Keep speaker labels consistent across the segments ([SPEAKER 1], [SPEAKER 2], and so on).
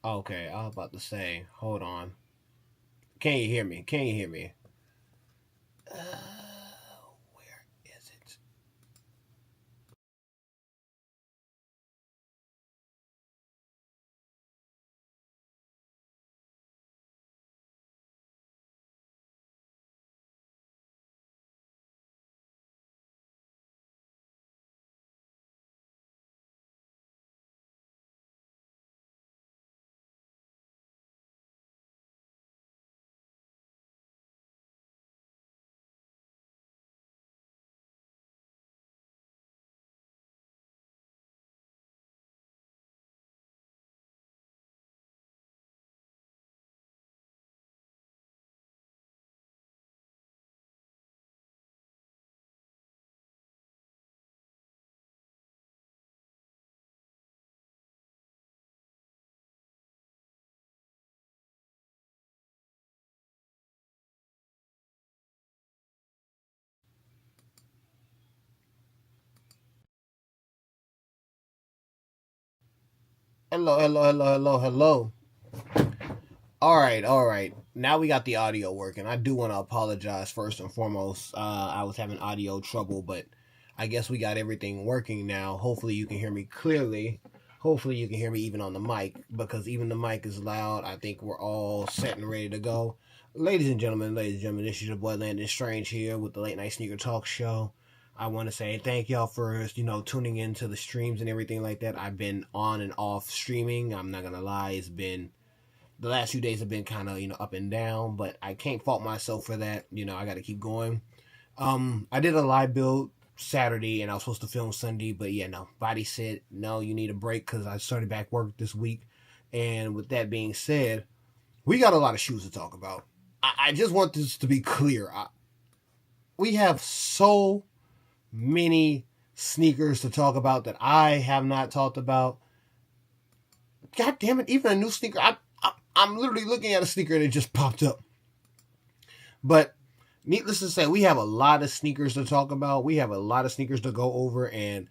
[SPEAKER 1] Okay, I was about to say, hold on. Can you hear me? Can you hear me? Where is it? Hello, hello, hello, hello, hello. All right. Now we got the audio working. I do want to apologize first and foremost. I was having audio trouble, but I guess we got everything working now. Hopefully, you can hear me clearly. Hopefully, you can hear me even on the mic because even the mic is loud. I think we're all set and ready to go. Ladies and gentlemen, this is your boy Landon Strange here with the Late Night Sneaker Talk Show. I want to say thank y'all for tuning into the streams and everything like that. I've been on and off streaming. I'm not gonna lie, it's been the last few days have been kind of up and down, but I can't fault myself for that. I got to keep going. I did a live build Saturday and I was supposed to film Sunday, but yeah, no, body said no, you need a break because I started back work this week. And with that being said, we got a lot of shoes to talk about. I just want this to be clear. We have so many sneakers to talk about that I have not talked about. God damn it, even a new sneaker. I'm literally looking at a sneaker and it just popped up. But needless to say, we have a lot of sneakers to talk about. We have a lot of sneakers to go over. And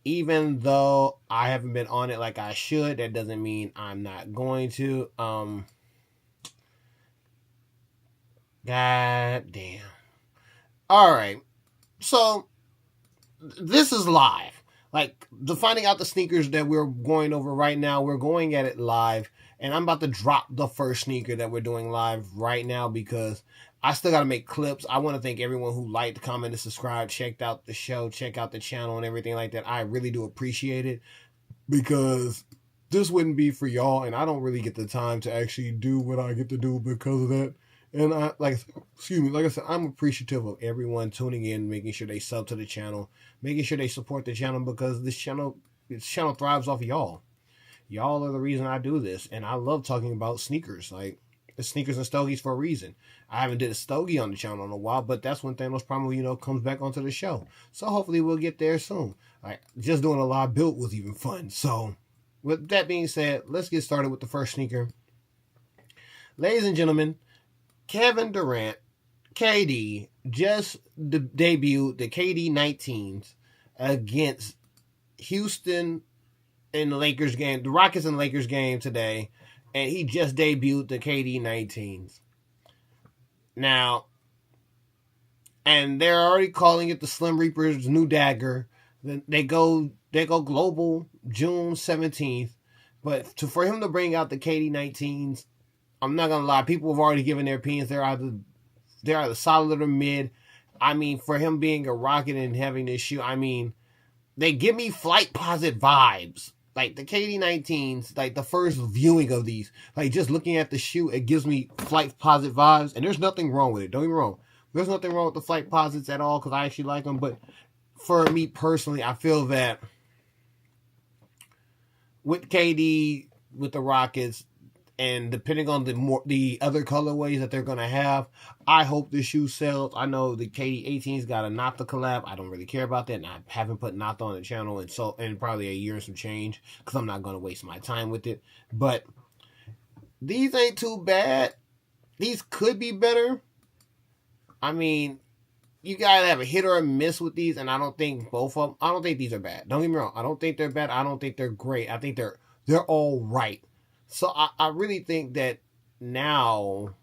[SPEAKER 1] even though I haven't been on it like I should, that doesn't mean I'm not going to. God damn. All right. So this is live. Like, finding out the sneakers that we're going over right now, we're going at it live. And I'm about to drop the first sneaker that we're doing live right now because I still got to make clips. I want to thank everyone who liked, commented, subscribed, checked out the show, check out the channel and everything like that. I really do appreciate it because this wouldn't be for y'all. And I don't really get the time to actually do what I get to do because of that. And like I said, I'm appreciative of everyone tuning in, making sure they sub to the channel, making sure they support the channel because this channel thrives off of y'all. Y'all are the reason I do this, and I love talking about sneakers. Like, it's sneakers and stogies for a reason. I haven't did a stogie on the channel in a while, but that's when Thanos probably comes back onto the show. So hopefully we'll get there soon. Like, just doing a live build was even fun. So with that being said, let's get started with the first sneaker. Ladies and gentlemen, Kevin Durant, KD, just debuted the KD 19s against Houston in the Lakers game, the Rockets and Lakers game today, and he just debuted the KD 19s. Now, and they're already calling it the Slim Reaper's new dagger. They go global June 17th, but for him to bring out the KD 19s, I'm not gonna lie, people have already given their opinions. They're either solid or mid. I mean, for him being a Rocket and having this shoe, I mean, they give me Flight Posit vibes. Like the KD 19s, like the first viewing of these, like just looking at the shoe, it gives me Flight Posit vibes. And there's nothing wrong with it. Don't get me wrong. There's nothing wrong with the Flight Posits at all because I actually like them. But for me personally, I feel that with KD, with the Rockets, and depending on the other colorways that they're gonna have, I hope the shoe sells. I know the KD 18's got a Nata collab. I don't really care about that, and I haven't put Nata on the channel in probably a year and some change because I'm not gonna waste my time with it. But these ain't too bad. These could be better. I mean, you gotta have a hit or a miss with these, and I don't think both of them. I don't think these are bad. Don't get me wrong. I don't think they're bad. I don't think they're great. I think they're all right. So I really think that now,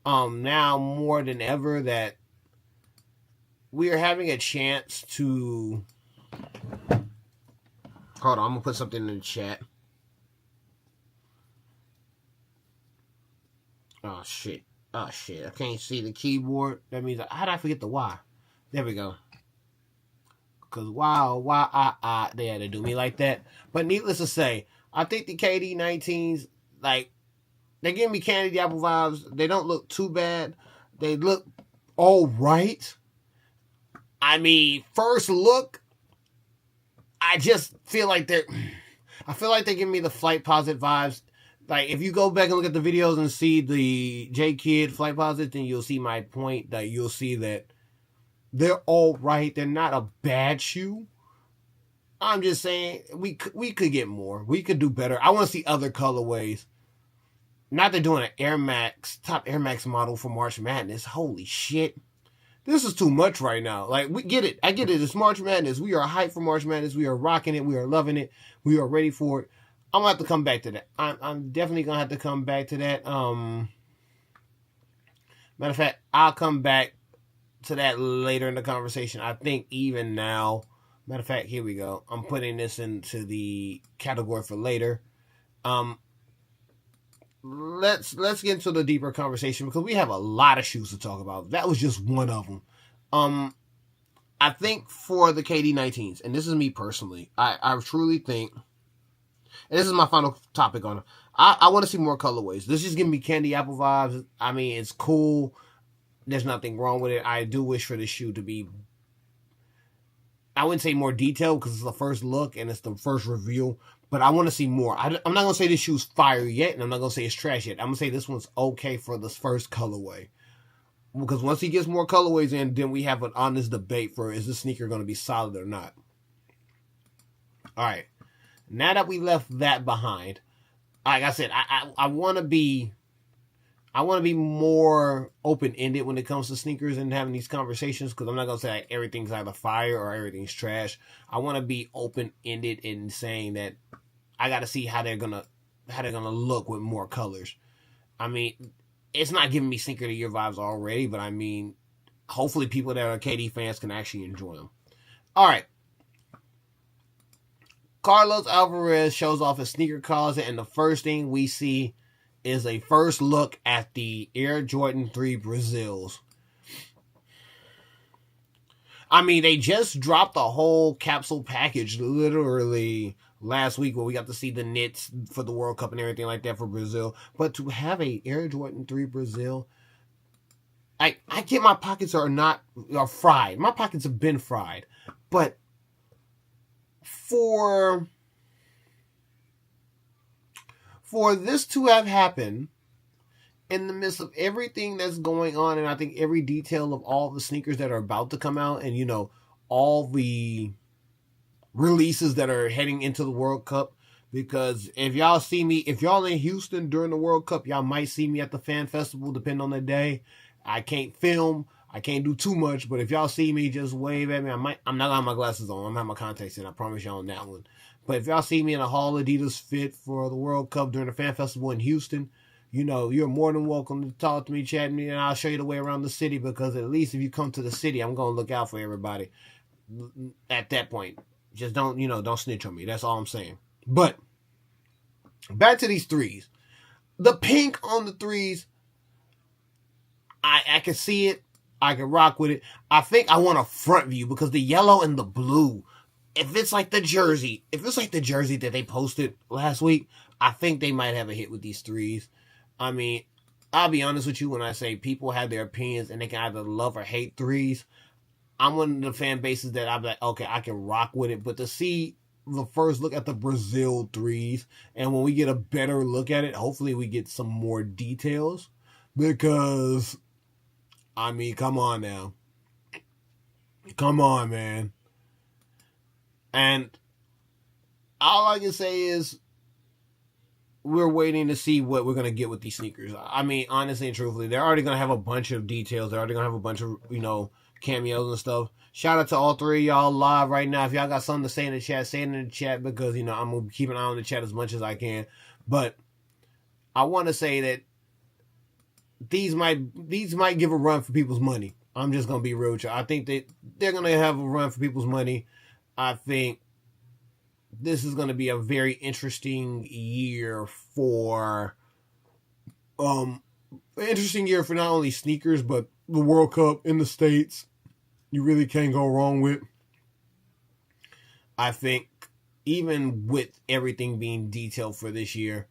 [SPEAKER 1] now more than ever, that we are having a chance to. Hold on, I'm gonna put something in the chat. Oh shit! Oh shit! I can't see the keyboard. That means how did I forget the Y? There we go. Cause why they had to do me like that. But needless to say, I think the KD19s, like, they give me candy apple vibes. They don't look too bad. They look all right. I mean, first look, I just feel like they're. I feel like they give me the Flight Posit vibes. Like, if you go back and look at the videos and see the J Kid Flight Posit, then you'll see my point. That you'll see that they're all right. They're not a bad shoe. I'm just saying we could get more. We could do better. I want to see other colorways. Not they're doing an Air Max, top Air Max model for March Madness. Holy shit. This is too much right now. Like, we get it. I get it. It's March Madness. We are hyped for March Madness. We are rocking it. We are loving it. We are ready for it. I'm going to have to come back to that. I'm definitely going to have to come back to that. Matter of fact, I'll come back to that later in the conversation. I think even now, matter of fact, here we go. I'm putting this into the category for later. Let's get into the deeper conversation because we have a lot of shoes to talk about. That was just one of them. I think for the KD19s, and this is me personally, I truly think, and this is my final topic on it, I want to see more colorways. This is giving me candy apple vibes. I mean, it's cool. There's nothing wrong with it. I do wish for the shoe to be, I wouldn't say more detailed because it's the first look and it's the first reveal, but I want to see more. I'm not going to say this shoe's fire yet, and I'm not going to say it's trash yet. I'm going to say this one's okay for this first colorway. Because once he gets more colorways in, then we have an honest debate for, is this sneaker going to be solid or not? All right. Now that we left that behind, like I said, I want to be more open-ended when it comes to sneakers and having these conversations, because I'm not going to say like everything's either fire or everything's trash. I want to be open-ended in saying that I got to see how they're going to look with more colors. I mean, it's not giving me sneaker of the year vibes already, but I mean, hopefully people that are KD fans can actually enjoy them. All right. Carlos Alvarez shows off his sneaker closet, and the first thing we see is a first look at the Air Jordan 3 Brazils. I mean, they just dropped the whole capsule package literally last week where we got to see the knits for the World Cup and everything like that for Brazil. But to have a Air Jordan 3 Brazil, I get my pockets are fried. My pockets have been fried. But for this to have happened in the midst of everything that's going on, and I think every detail of all the sneakers that are about to come out, and you know, all the releases that are heading into the World Cup, because if y'all see me, if y'all in Houston during the World Cup, y'all might see me at the fan festival, depending on the day. I can't film, I can't do too much, but if y'all see me, just wave at me. I'm not gonna have my glasses on, I'm gonna have my contacts in, I promise y'all on that one. But if y'all see me in a Hall Adidas fit for the World Cup during the fan festival in Houston, you know, you're more than welcome to talk to me, chat me, and I'll show you the way around the city, because at least if you come to the city, I'm going to look out for everybody at that point. Just don't snitch on me. That's all I'm saying. But back to these threes. The pink on the threes, I can see it. I can rock with it. I think I want a front view because the yellow and the blue, if it's like the jersey that they posted last week, I think they might have a hit with these threes. I mean, I'll be honest with you when I say people have their opinions and they can either love or hate threes. I'm one of the fan bases that I'm like, okay, I can rock with it. But to see the first look at the Brazil threes, and when we get a better look at it, hopefully we get some more details. Because, I mean, come on now. Come on, man. And all I can say is we're waiting to see what we're going to get with these sneakers. I mean, honestly and truthfully, they're already going to have a bunch of details. They're already going to have a bunch of, cameos and stuff. Shout out to all three of y'all live right now. If y'all got something to say in the chat, say it in the chat, because, I'm going to keep an eye on the chat as much as I can. But I want to say that these might give a run for people's money. I'm just gonna be real with you. I think that they're gonna have a run for people's money. I think this is gonna be a very interesting year for not only sneakers but the World Cup in the States. You really can't go wrong with. I think even with everything being detailed for this year,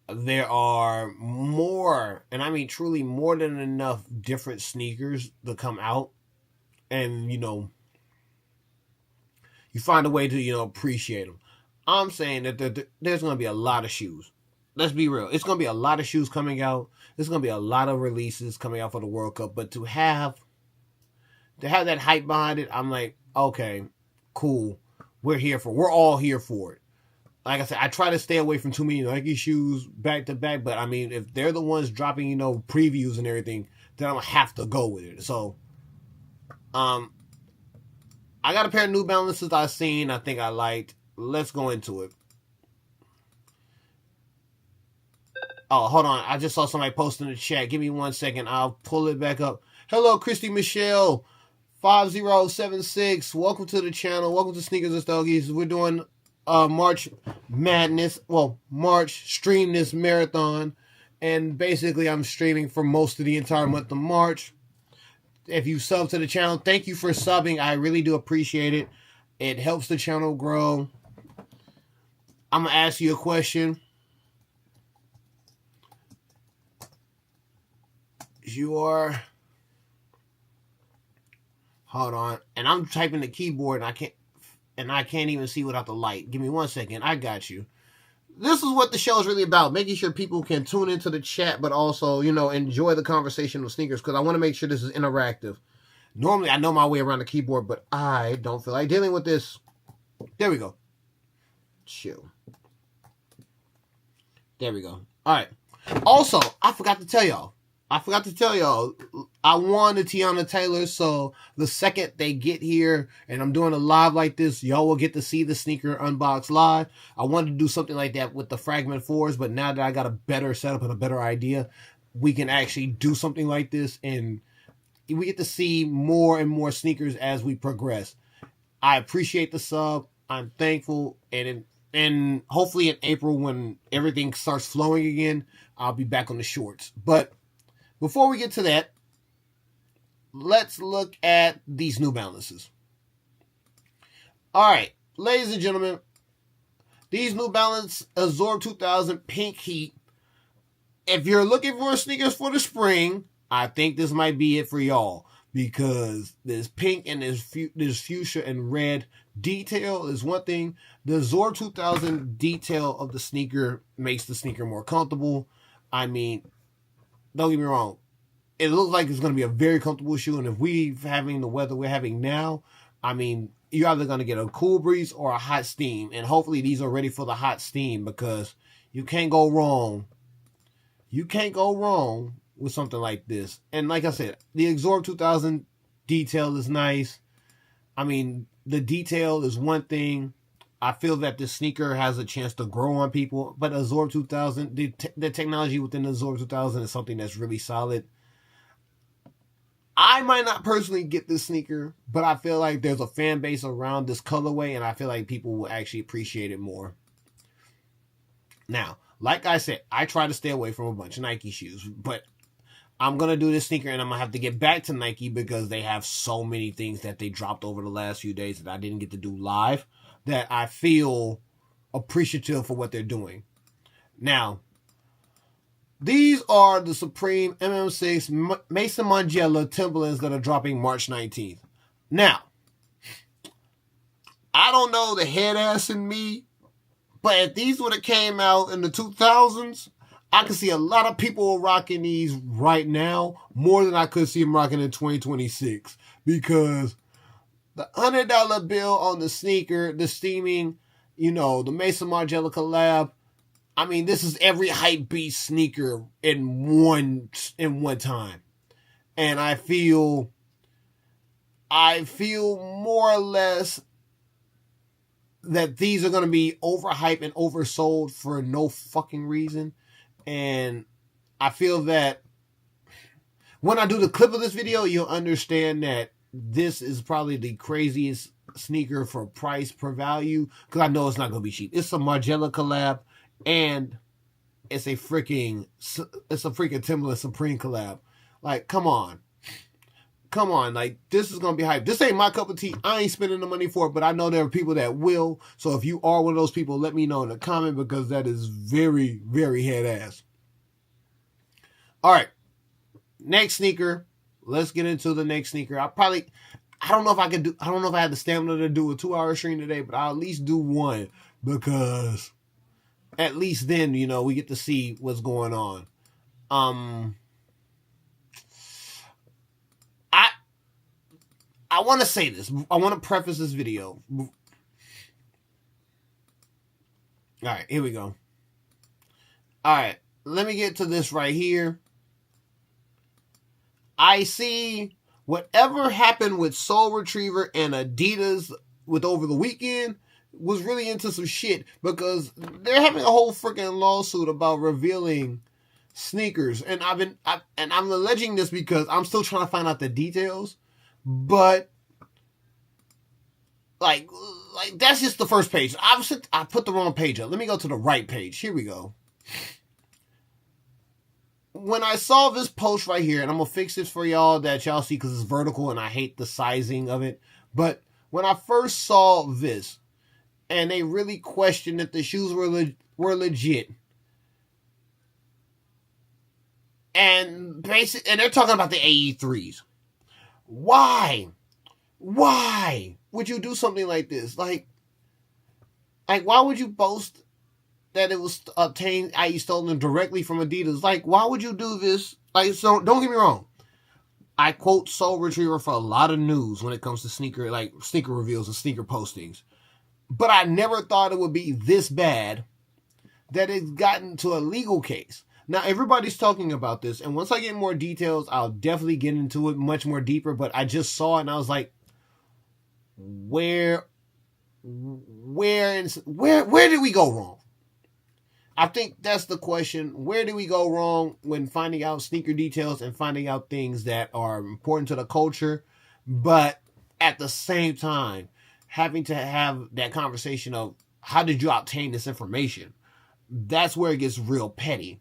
[SPEAKER 1] there are more, and I mean truly more than enough different sneakers to come out. And, you find a way to, appreciate them. I'm saying that there's going to be a lot of shoes. Let's be real. It's going to be a lot of shoes coming out. There's going to be a lot of releases coming out for the World Cup. But to have that hype behind it, I'm like, okay, cool. We're all here for it. Like I said, I try to stay away from too many Nike shoes back to back. But, I mean, if they're the ones dropping, previews and everything, then I'm going to have to go with it. So, I got a pair of New Balances I seen. I think I liked. Let's go into it. Oh, hold on. I just saw somebody post in the chat. Give me 1 second. I'll pull it back up. Hello, Christy Michelle 5076. Welcome to the channel. Welcome to Sneakers and Stogies. We're doing March Madness. Well, March Streamness Marathon. And basically, I'm streaming for most of the entire month of March. If you sub to the channel, thank you for subbing. I really do appreciate it. It helps the channel grow. I'm going to ask you a question. Hold on. And I'm typing the keyboard and I can't even see without the light. Give me 1 second. I got you. This is what the show is really about. Making sure people can tune into the chat, but also, enjoy the conversation with sneakers. Because I want to make sure this is interactive. Normally, I know my way around the keyboard, but I don't feel like dealing with this. There we go. Chill. There we go. All right. Also, I forgot to tell y'all. I won the Tiana Taylor, so the second they get here and I'm doing a live like this, y'all will get to see the sneaker unboxed live. I wanted to do something like that with the Fragment 4s, but now that I got a better setup and a better idea, we can actually do something like this, and we get to see more and more sneakers as we progress. I appreciate the sub. I'm thankful, and hopefully in April when everything starts flowing again, I'll be back on the shorts. But before we get to that, let's look at these New Balances. All right, ladies and gentlemen, these New Balance Absorb 2000 Pink Heat. If you're looking for sneakers for the spring, I think this might be it for y'all, because this pink and this fuchsia and red detail is one thing. The Absorb 2000 detail of the sneaker makes the sneaker more comfortable. I mean, don't get me wrong. It looks like it's going to be a very comfortable shoe. And if we're having the weather we're having now, I mean, you're either going to get a cool breeze or a hot steam. And hopefully these are ready for the hot steam, because you can't go wrong. You can't go wrong with something like this. And like I said, the Absorb 2000 detail is nice. I mean, the detail is one thing. I feel that the sneaker has a chance to grow on people, but Absorb 2000, the technology within the Absorb 2000 is something that's really solid. I might not personally get this sneaker, but I feel like there's a fan base around this colorway, and I feel like people will actually appreciate it more. Now, like I said, I try to stay away from a bunch of Nike shoes, but I'm going to do this sneaker, and I'm going to have to get back to Nike because they have so many things that they dropped over the last few days that I didn't get to do live, that I feel appreciative for what they're doing. Now, these are the Supreme MM6 Mason Margiela Timberlands that are dropping March 19th. Now, I don't know the head ass in me, but if these would have came out in the 2000s, I could see a lot of people rocking these right now more than I could see them rocking in 2026, because the $100 bill on the sneaker, the steaming, the Mason Margiela collab. I mean, this is every hype beast sneaker in one time. And I feel more or less that these are going to be overhyped and oversold for no fucking reason. And I feel that when I do the clip of this video, you'll understand that this is probably the craziest sneaker for price per value, because I know it's not going to be cheap. It's a Margiela collab, and it's a freaking Timberland Supreme collab. Like, come on. Come on, like, this is going to be hype. This ain't my cup of tea. I ain't spending the money for it, but I know there are people that will. So if you are one of those people, let me know in the comment, because that is very, very head ass. All right. Next sneaker. Let's get into the next sneaker. I don't know if I had the stamina to do a 2-hour stream today, but I'll at least do one, because at least then, you know, we get to see what's going on. I want to say this. I want to preface this video. All right, here we go. All right, let me get to this right here. I see whatever happened with Soul Retriever and Adidas with over the weekend was really into some shit, because they're having a whole freaking lawsuit about revealing sneakers, and I'm alleging this because I'm still trying to find out the details. But like that's just the first page. I put the wrong page up. Let me go to the right page. Here we go. When I saw this post right here, and I'm gonna fix this for y'all that y'all see because it's vertical and I hate the sizing of it. But when I first saw this, and they really questioned that the shoes were legit, and they're talking about the AE3s. Why would you do something like this? Like why would you boast that it was obtained, i.e. stolen directly from Adidas? Like, why would you do this? Like, so don't get me wrong. I quote Soul Retriever for a lot of news when it comes to sneaker reveals and sneaker postings. But I never thought it would be this bad that it's gotten to a legal case. Now, everybody's talking about this, and once I get more details, I'll definitely get into it much more deeper, but I just saw it, and I was like, where did we go wrong? I think that's the question. Where did we go wrong when finding out sneaker details and finding out things that are important to the culture, but at the same time, having to have that conversation of how did you obtain this information? That's where it gets real petty.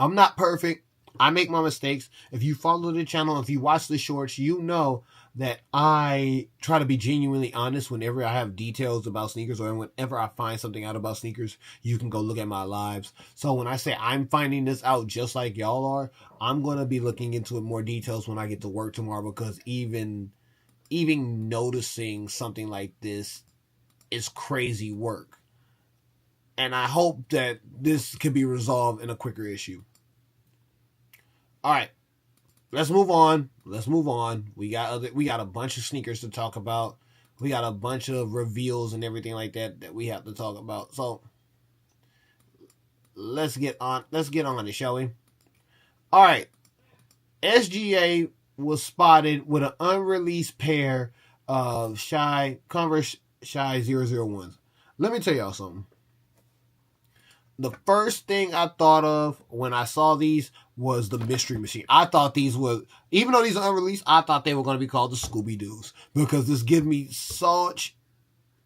[SPEAKER 1] I'm not perfect. I make my mistakes. If you follow the channel, if you watch the shorts, you know that I try to be genuinely honest whenever I have details about sneakers, or whenever I find something out about sneakers. You can go look at my lives. So when I say I'm finding this out just like y'all are, I'm going to be looking into it more details when I get to work tomorrow, because even noticing something like this is crazy work. And I hope that this can be resolved in a quicker issue. All right, let's move on. We got a bunch of sneakers to talk about. We got a bunch of reveals and everything like that we have to talk about. So let's get on it, shall we? All right, SGA was spotted with an unreleased pair of Converse Shy 001s. Let me tell y'all something. The first thing I thought of when I saw these was the Mystery Machine. I thought these were, even though these are unreleased, I thought they were going to be called the Scooby-Doos, because this gives me such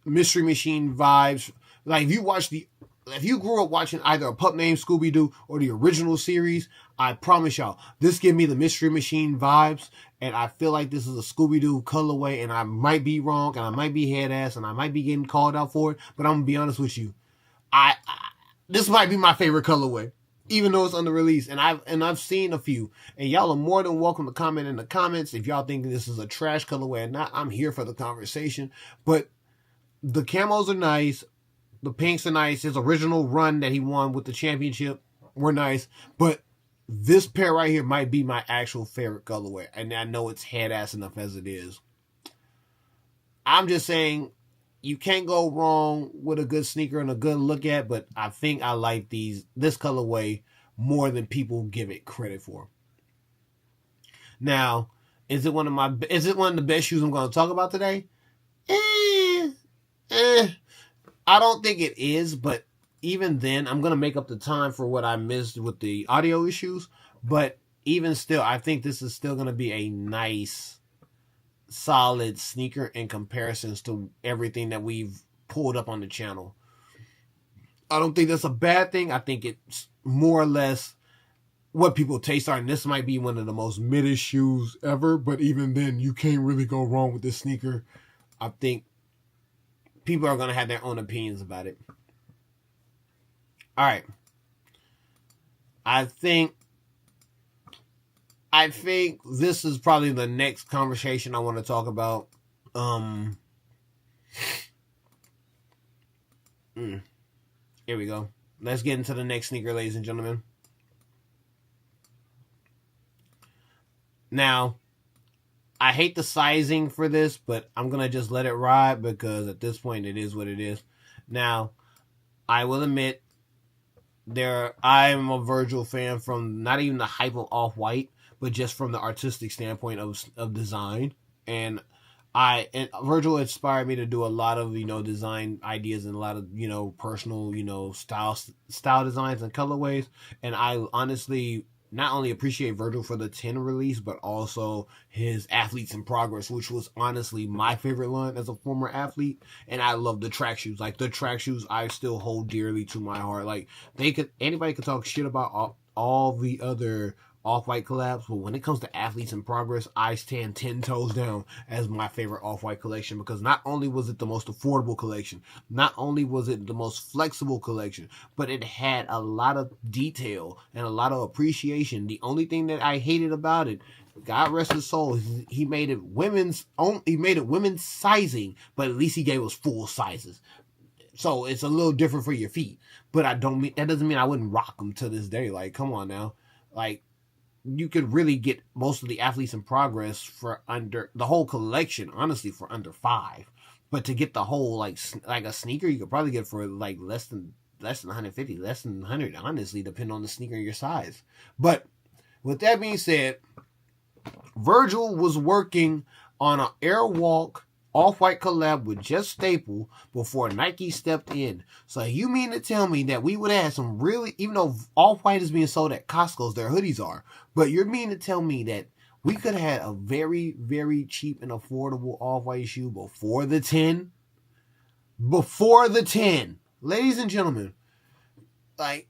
[SPEAKER 1] Mystery Machine vibes. Like, if you grew up watching either a pup named Scooby-Doo or the original series, I promise y'all, this gives me the Mystery Machine vibes, and I feel like this is a Scooby-Doo colorway, and I might be wrong, and I might be head ass, and I might be getting called out for it, but I'm going to be honest with you. This might be my favorite colorway, even though it's under release, and I've seen a few, and y'all are more than welcome to comment in the comments if y'all think this is a trash colorway or not. I'm here for the conversation, but the camos are nice, the pinks are nice. His original run that he won with the championship were nice, but this pair right here might be my actual favorite colorway, and I know it's head ass enough as it is. I'm just saying, you can't go wrong with a good sneaker and a good look at, but I think I like this colorway more than people give it credit for. Now, is it one of the best shoes I'm going to talk about today? I don't think it is, but even then, I'm gonna make up the time for what I missed with the audio issues. But even still, I think this is still gonna be a nice, solid sneaker in comparisons to everything that we've pulled up on the channel. I don't think that's a bad thing. I think it's more or less what people taste are, and this might be one of the most mid shoes ever, but even then, you can't really go wrong with this sneaker. I think people are going to have their own opinions about it. All right. I think this is probably the next conversation I want to talk about. Here we go. Let's get into the next sneaker, ladies and gentlemen. Now, I hate the sizing for this, but I'm going to just let it ride because at this point it is what it is. Now, I will admit, I'm a Virgil fan from not even the hype of Off-White, but just from the artistic standpoint of design. And Virgil inspired me to do a lot of, design ideas and a lot of, personal, style designs and colorways. And I honestly not only appreciate Virgil for the 10 release, but also his Athletes in Progress, which was honestly my favorite line as a former athlete. And I love the track shoes. Like, the track shoes I still hold dearly to my heart. Like, anybody could talk shit about all the other Off-White collabs, but when it comes to Athletes in Progress, I stand 10 toes down as my favorite Off-White collection, because not only was it the most affordable collection, not only was it the most flexible collection, but it had a lot of detail and a lot of appreciation. The only thing that I hated about it, God rest his soul, he made it women's sizing, but at least he gave us full sizes. So it's a little different for your feet, but that doesn't mean I wouldn't rock them to this day. Like, come on now. Like, you could really get most of the Athletes in Progress for under the whole collection, honestly, for under $5. But to get the whole like a sneaker, you could probably get for like less than 150, less than 100, honestly, depending on the sneaker and your size. But with that being said, Virgil was working on an Airwalk Off-White collab with Just Staple before Nike stepped in. So you mean to tell me that we would have some really, even though Off-White is being sold at Costco's, their hoodies are, but you're meaning to tell me that we could have had a very, very cheap and affordable Off-White shoe before the 10? Before the 10. Ladies and gentlemen, like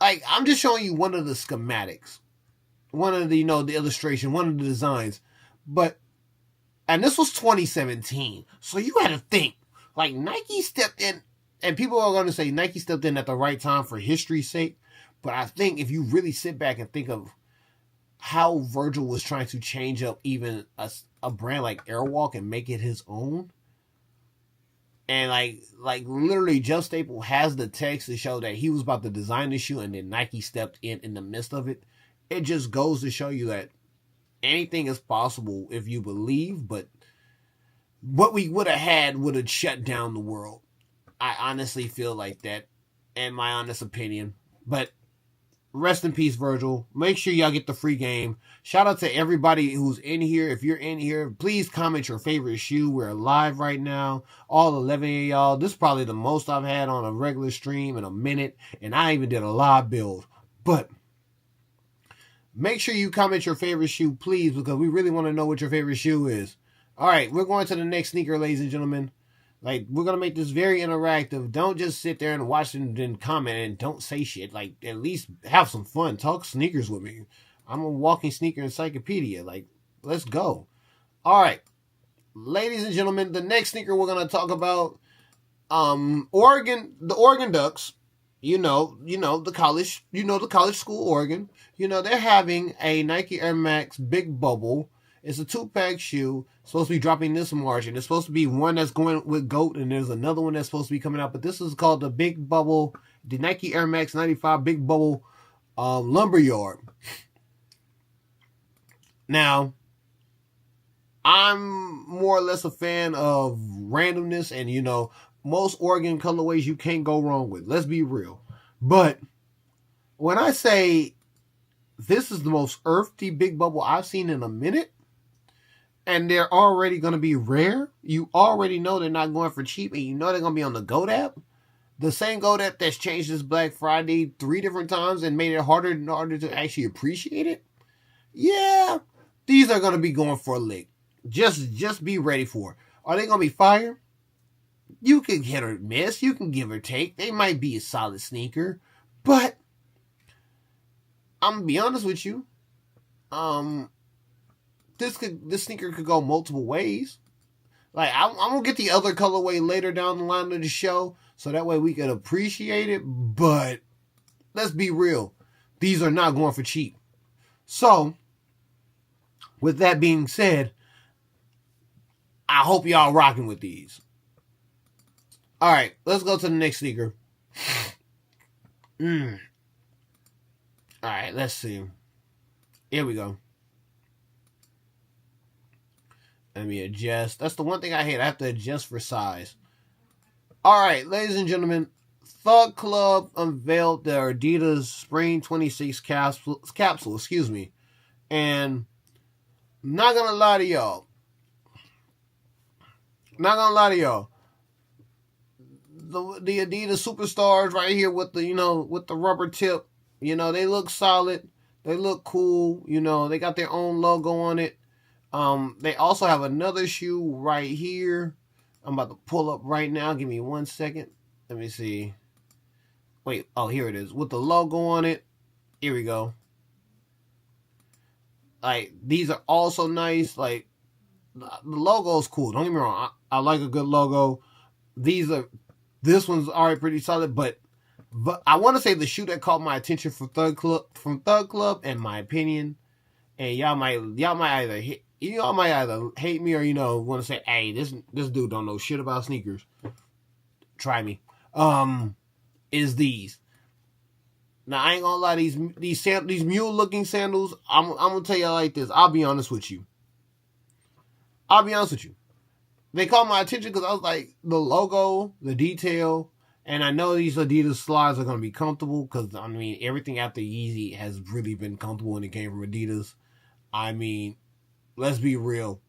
[SPEAKER 1] I'm just showing you one of the schematics, one of the, the illustration, one of the designs, and this was 2017. So you had to think, like, Nike stepped in, and people are going to say Nike stepped in at the right time for history's sake. But I think if you really sit back and think of how Virgil was trying to change up even a brand like Airwalk and make it his own. And like literally Just Staple has the text to show that he was about to design the shoe and then Nike stepped in the midst of it. It just goes to show you that anything is possible if you believe, but what we would have had would have shut down the world. I honestly feel like that, in my honest opinion. But rest in peace, Virgil. Make sure y'all get the free game. Shout out to everybody who's in here. If you're in here, please comment your favorite shoe. We're live right now. All 11 of y'all. This is probably the most I've had on a regular stream in a minute. And I even did a live build. But make sure you comment your favorite shoe, please, because we really want to know what your favorite shoe is. All right, we're going to the next sneaker, ladies and gentlemen. Like, we're going to make this very interactive. Don't just sit there and watch and then comment and don't say shit. Like, at least have some fun. Talk sneakers with me. I'm a walking sneaker encyclopedia. Like, let's go. All right, ladies and gentlemen, the next sneaker we're going to talk about, the Oregon Ducks. The college school Oregon. They're having a Nike Air Max Big Bubble. It's a 2-pack shoe. It's supposed to be dropping this March, and it's supposed to be one that's going with GOAT, and there's another one that's supposed to be coming out. But this is called the Big Bubble, the Nike Air Max 95 Big Bubble Lumberyard. Now, I'm more or less a fan of randomness, and most Oregon colorways you can't go wrong with. Let's be real. But when I say this is the most earthy Big Bubble I've seen in a minute, and they're already going to be rare, you already know they're not going for cheap, and you know they're going to be on the GOAT app. The same GOAT app that's changed this Black Friday 3 different times and made it harder and harder to actually appreciate it. Yeah, these are going to be going for a lick. Just be ready for it. Are they going to be fire? You can hit or miss. You can give or take. They might be a solid sneaker. But I'm going to be honest with you. This sneaker could go multiple ways. Like, I'm going to get the other colorway later down the line of the show, so that way we can appreciate it. But let's be real. These are not going for cheap. So, with that being said, I hope y'all rocking with these. Alright, let's go to the next sneaker. Alright, let's see. Here we go. Let me adjust. That's the one thing I hate. I have to adjust for size. Alright, ladies and gentlemen. Thug Club unveiled their Adidas Spring 26 capsule. Excuse me. And I'm not gonna lie to y'all. The Adidas Superstars right here with the rubber tip. They look solid. They look cool. They got their own logo on it. They also have another shoe right here. I'm about to pull up right now. Give me 1 second. Let me see. Wait. Oh, here it is. With the logo on it. Here we go. Like, these are also nice. Like, the logo is cool. Don't get me wrong. I like a good logo. This one's already pretty solid, but I want to say the shoe that caught my attention from Thug Club, in my opinion, and y'all might either hate me or want to say, hey, this dude don't know shit about sneakers. Try me. Is these. Now I ain't gonna lie, these mule looking sandals, I'm gonna tell you like this. I'll be honest with you. They caught my attention because I was like, the logo, the detail, and I know these Adidas slides are going to be comfortable because, everything after Yeezy has really been comfortable when it came from Adidas. Let's be real.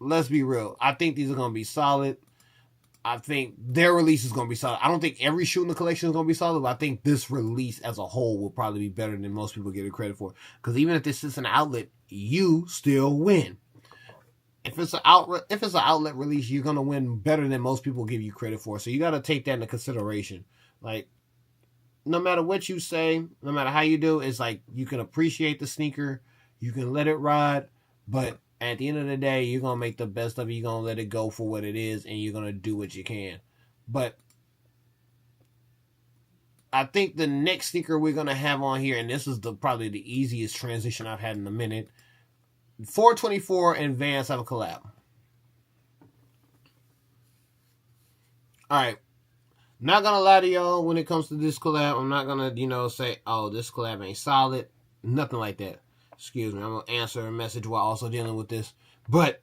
[SPEAKER 1] I think these are going to be solid. I think their release is going to be solid. I don't think every shoe in the collection is going to be solid, but I think this release as a whole will probably be better than most people give it credit for. Because even if this is an outlet, you still win. If it's an outlet release, you're gonna win better than most people give you credit for. So you gotta take that into consideration. Like, no matter what you say, no matter how you do, it's like you can appreciate the sneaker, you can let it ride, but at the end of the day, you're gonna make the best of it. You're gonna let it go for what it is, and you're gonna do what you can. But I think the next sneaker we're gonna have on here, and this is probably the easiest transition I've had in a minute. 424 and Vans have a collab. Alright. Not gonna lie to y'all when it comes to this collab. I'm not gonna, say, oh, this collab ain't solid. Nothing like that. Excuse me. I'm gonna answer a message while also dealing with this. But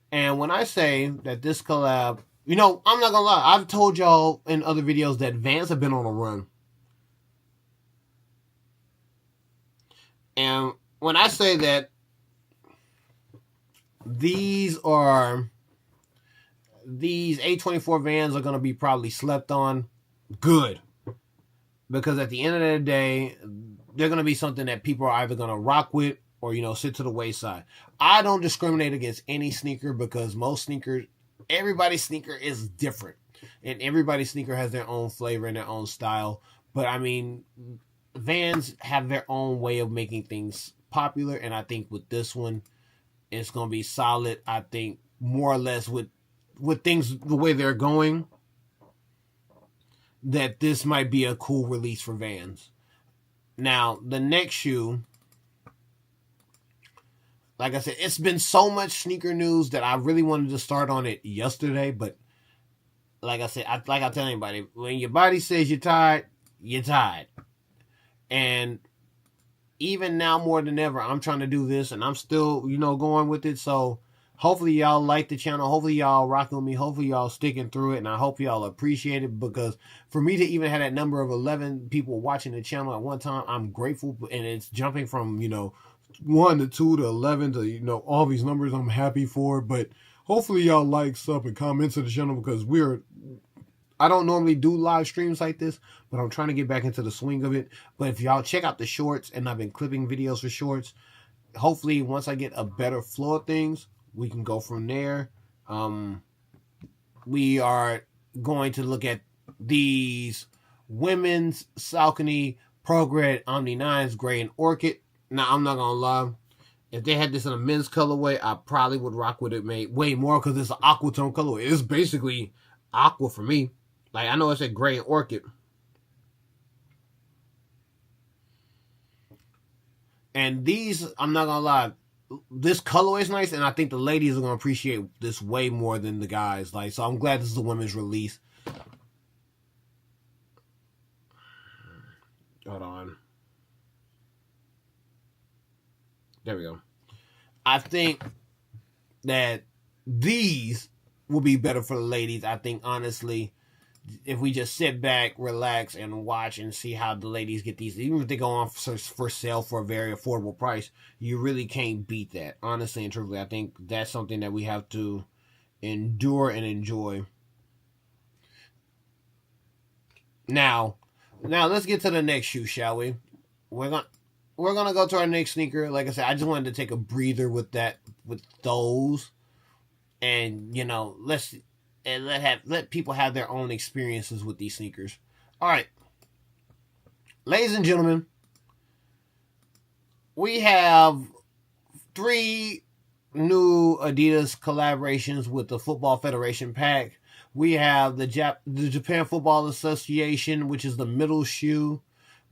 [SPEAKER 1] and when I say that this collab, I'm not gonna lie. I've told y'all in other videos that Vans have been on a run. And when I say that these A24 Vans are gonna be probably slept on, good. Because at the end of the day, they're gonna be something that people are either gonna rock with or, sit to the wayside. I don't discriminate against any sneaker because everybody's sneaker is different. And everybody's sneaker has their own flavor and their own style. But, Vans have their own way of making things popular. And I think with this one, it's going to be solid. I think more or less with things the way they're going, that this might be a cool release for Vans. Now, the next shoe, like I said, it's been so much sneaker news that I really wanted to start on it yesterday. But like I said, I tell anybody, when your body says you're tired, you're tired. And even now more than ever, I'm trying to do this and I'm still, going with it. So Hopefully y'all like the channel. Hopefully y'all rocking with me. Hopefully y'all sticking through it. And I hope y'all appreciate it, because for me to even have that number of 11 people watching the channel at one time, I'm grateful. And it's jumping from, 1 to 2 to 11 to, all these numbers. I'm happy for it. But hopefully y'all like, sub, and comment to the channel, because I don't normally do live streams like this, but I'm trying to get back into the swing of it. But if y'all check out the shorts, and I've been clipping videos for shorts, hopefully once I get a better flow of things, we can go from there. We are going to look at these women's Saucony Progred Omni 9s, Gray and Orchid. Now, I'm not going to lie. If they had this in a men's colorway, I probably would rock with it way more, because it's an aqua tone colorway. It's basically aqua for me. Like, I know it's a Gray and Orchid. And these, I'm not going to lie, this colorway is nice, and I think the ladies are going to appreciate this way more than the guys. Like, so I'm glad this is a women's release. Hold on. There we go. I think that these will be better for the ladies. I think, honestly, if we just sit back, relax, and watch and see how the ladies get these, even if they go on for sale for a very affordable price, you really can't beat that. Honestly and truthfully, I think that's something that we have to endure and enjoy. Now let's get to the next shoe, shall we? We're gonna go to our next sneaker. Like I said, I just wanted to take a breather with those, and let people have their own experiences with these sneakers. All right, ladies and gentlemen, we have 3 new Adidas collaborations with the Football Federation pack. We have the Japan Football Association, which is the middle shoe.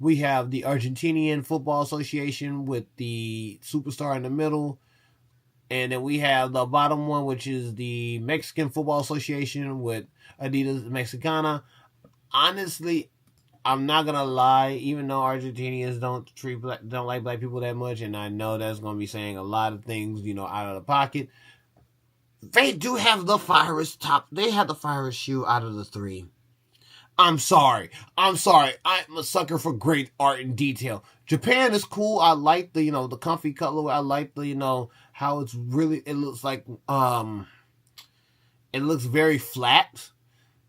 [SPEAKER 1] We have the Argentinian Football Association with the superstar in the middle. And then we have the bottom one, which is the Mexican Football Association with Adidas Mexicana. Honestly, I'm not gonna lie. Even though Argentinians don't like black people that much, and I know that's gonna be saying a lot of things, out of the pocket, they do have the finest top. They have the finest shoe out of the 3. I'm sorry. I'm a sucker for great art and detail. Japan is cool. I like the, the comfy colorway. I like the, how it looks like, it looks very flat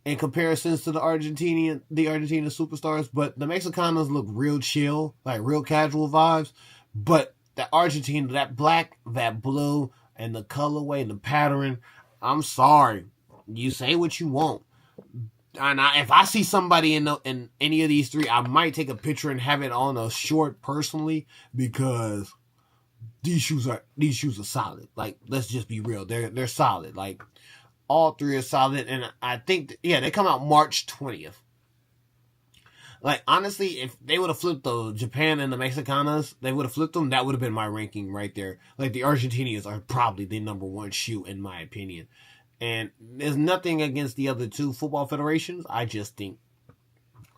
[SPEAKER 1] in comparisons to the Argentina superstars. But the Mexicanos look real chill, like real casual vibes. But the Argentina, that black, that blue, and the colorway and the pattern, I'm sorry. You say what you want. And if I see somebody in any of these 3, I might take a picture and have it on a short personally, because these shoes are solid. Like, let's just be real, they're solid. Like, all 3 are solid, and I think they come out March 20th. Like, honestly, if they would have flipped the Japan and the Mexicanas, they would have flipped them. That would have been my ranking right there. Like, the Argentinians are probably the number 1 shoe in my opinion. And there's nothing against the other 2 football federations. I just think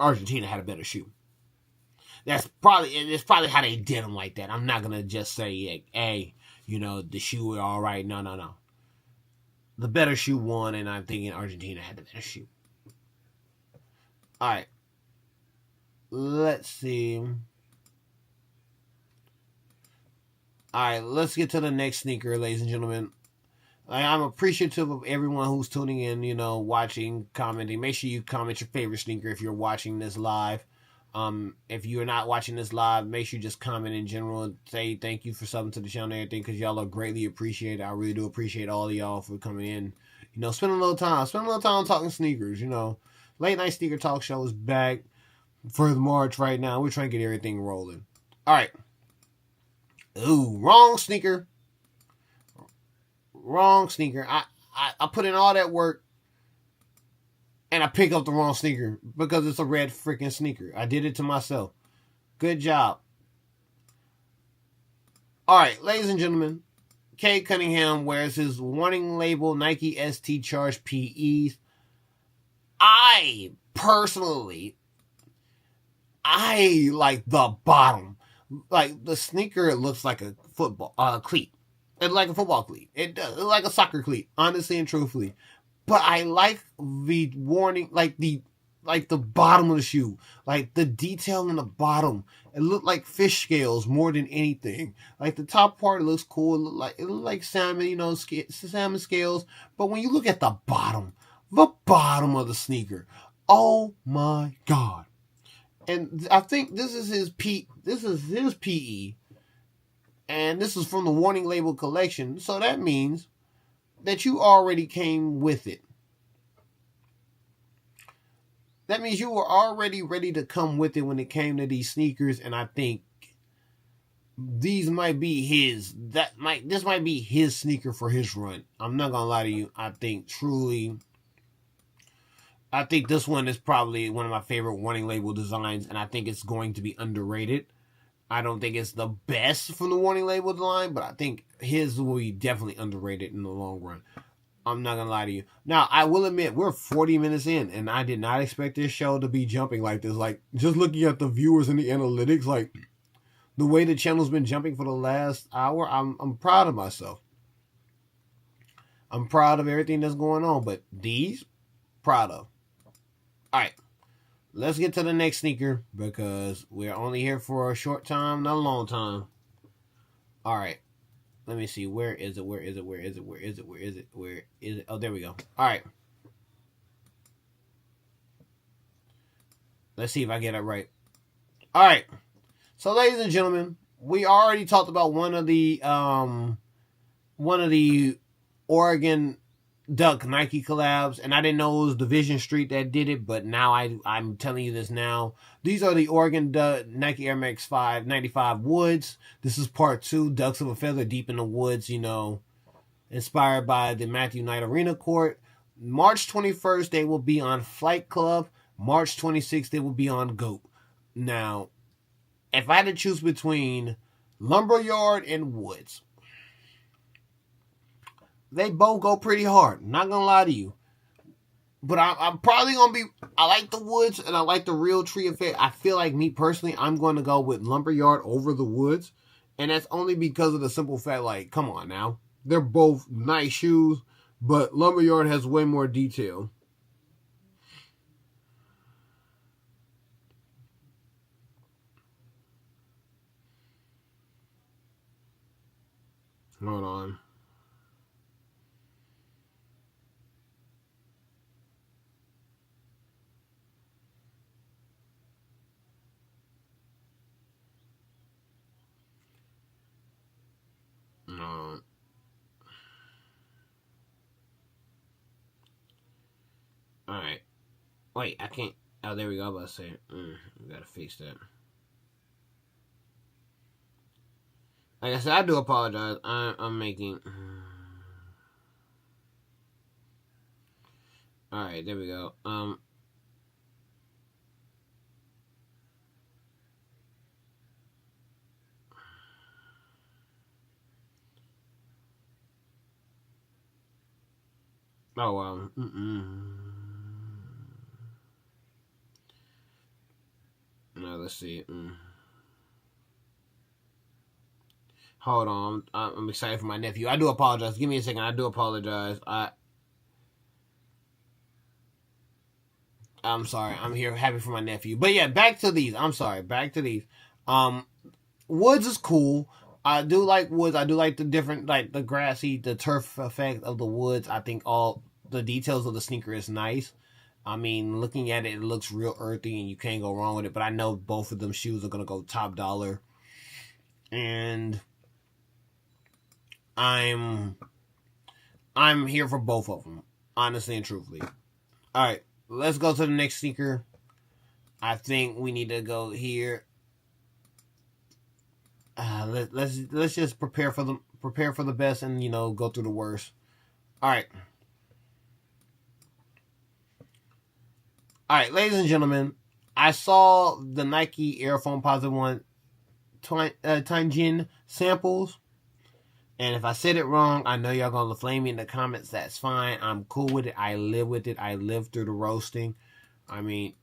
[SPEAKER 1] Argentina had a better shoe. It's probably how they did them like that. I'm not going to just say, hey, the shoe are all right. No. The better shoe won, and I'm thinking Argentina had the better shoe. All right. Let's see. All right, let's get to the next sneaker, ladies and gentlemen. I'm appreciative of everyone who's tuning in, watching, commenting. Make sure you comment your favorite sneaker if you're watching this live. If you're not watching this live, make sure you just comment in general and say thank you for subbing to the channel and everything, because y'all are greatly appreciated. I really do appreciate all of y'all for coming in. Spend a little time talking sneakers. Late night sneaker talk show is back for March right now. We're trying to get everything rolling. All right. Ooh, wrong sneaker. I put in all that work, and I pick up the wrong sneaker because it's a red freaking sneaker. I did it to myself. Good job. All right, ladies and gentlemen, Cade Cunningham wears his warning label Nike ST Charge PEs. I personally, like the bottom. Like, the sneaker looks like a football cleat. It's like a football cleat. It does. It's like a soccer cleat, honestly and truthfully. But I like the warning, like the bottom of the shoe, like the detail in the bottom. It looked like fish scales more than anything. Like the top part looks cool. It looked like salmon, salmon scales. But when you look at the bottom of the sneaker, oh my god! And I think this is his PE, and this is from the Warning Label collection. So that means that you already came with it. That means you were already ready to come with it when it came to these sneakers, and I think these might be his. This might be his sneaker for his run. I'm not gonna lie to you. I think this one is probably one of my favorite Warning Label designs, and I think it's going to be underrated. I don't think it's the best from the Warning Label line, but I think his will be definitely underrated in the long run. I'm not gonna lie to you. Now, I will admit, we're 40 minutes in, and I did not expect this show to be jumping like this. Like, just looking at the viewers and the analytics, like, the way the channel's been jumping for the last hour, I'm proud of myself. I'm proud of everything that's going on, but these, proud of. Alright, let's get to the next sneaker, because we're only here for a short time, not a long time. Alright. Let me see. Where is it? Oh, there we go. All right. Let's see if I get it right. All right. So, ladies and gentlemen, we already talked about one of the Oregon Duck Nike collabs, and I didn't know it was Division Street that did it, but now I'm telling you this now. These are the Oregon Duck Nike Air Max 595 Woods. This is part 2, Ducks of a Feather Deep in the Woods, inspired by the Matthew Knight Arena Court. March 21st, they will be on Flight Club. March 26th, they will be on GOAT. Now, if I had to choose between Lumberyard and Woods, they both go pretty hard. Not gonna lie to you. But I'm probably gonna be. I like the Woods and I like the Real Tree Effect. I feel like, me personally, I'm going to go with Lumberyard over the Woods. And that's only because of the simple fact, like, come on now. They're both nice shoes, but Lumberyard has way more detail. Hold on. Alright. Wait, I can't. Oh, there we go. I was about to say, we gotta fix that. Like I said, I do apologize. I'm making. Alright, there we go. Oh, no, let's see. Hold on. I'm excited for my nephew. I do apologize. Give me a second. I do apologize. I'm sorry. I'm here happy for my nephew. But yeah, back to these. I'm sorry. Back to these. Woods is cool. I do like Woods. I do like the different, like the grassy, the turf effect of the Woods. I think all the details of the sneaker is nice. I mean, looking at it, it looks real earthy and you can't go wrong with it. But I know both of them shoes are going to go top dollar. And I'm here for both of them, honestly and truthfully. All right, let's go to the next sneaker. I think we need to go here. Let's just prepare for the best and go through the worst. All right, ladies and gentlemen, I saw the Nike Air Foam Positive One Tianjin samples, and if I said it wrong, I know y'all gonna flame me in the comments. That's fine. I'm cool with it. I live with it. I live through the roasting. I mean,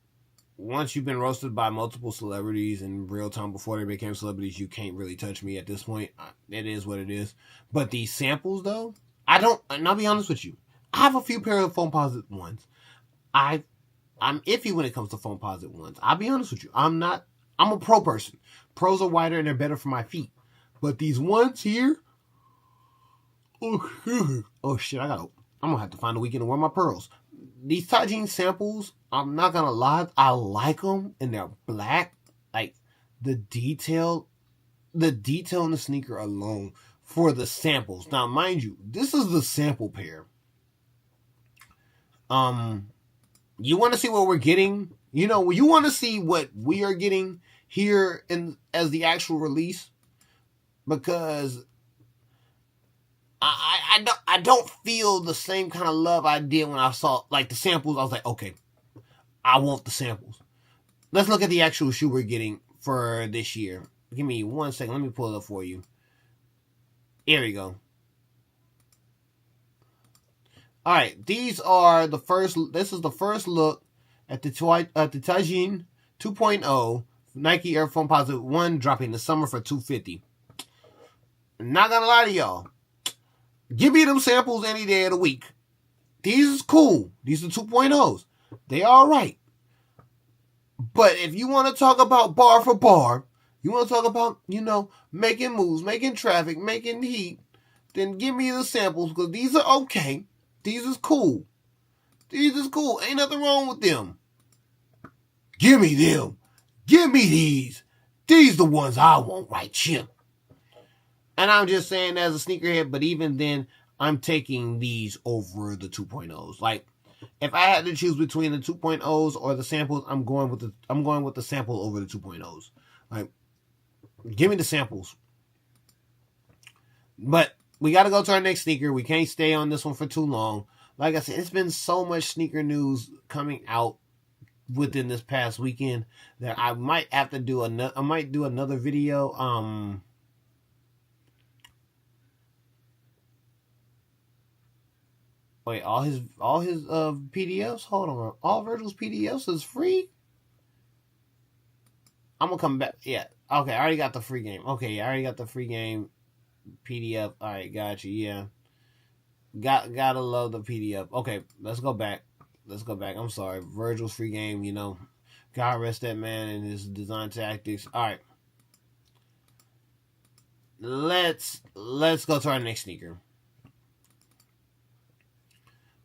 [SPEAKER 1] once you've been roasted by multiple celebrities in real time before they became celebrities, you can't really touch me at this point. It is what it is. But these samples, though, I don't. And I'll be honest with you. I have a few pair of foam posit ones. I'm iffy when it comes to foam posit ones. I'll be honest with you. I'm a pro person. Pros are wider and they're better for my feet. But these ones here, oh shit! I'm gonna have to find a weekend to wear my pearls. These Tajin samples, I'm not gonna lie, I like them, and they're black. Like the detail in the sneaker alone for the samples. Now, mind you, this is the sample pair. You want to see what we're getting? You want to see what we are getting here as the actual release, because I don't feel the same kind of love I did when I saw like the samples. I was like, okay, I want the samples. Let's look at the actual shoe we're getting for this year. Give me 1 second. Let me pull it up for you. Here we go. All right, this is the first look at the Tajin 2.0 Nike Air Foam Posit 1 dropping this summer for $250. Not gonna lie to y'all. Give me them samples any day of the week. These is cool. These are 2.0s. They all right. But if you want to talk about bar for bar, you want to talk about, making moves, making traffic, making heat, then give me the samples, because these are okay. These is cool. These is cool. Ain't nothing wrong with them. Give me them. Give me these. These the ones I want right here. And I'm just saying as a sneakerhead, but even then, I'm taking these over the 2.0s. Like, if I had to choose between the 2.0s or the samples, I'm going with the sample over the 2.0s. Like, give me the samples. But we got to go to our next sneaker. We can't stay on this one for too long. Like I said, it's been so much sneaker news coming out within this past weekend that I might have to do another video. Wait, all his PDFs? Hold on. All Virgil's PDFs is free? I'm gonna come back. Yeah. Okay, I already got the free game. Okay, I already got the free game PDF. Alright, got you. Yeah. Gotta love the PDF. Okay, let's go back. I'm sorry. Virgil's free game, God rest that man and his design tactics. Alright. Let's go to our next sneaker.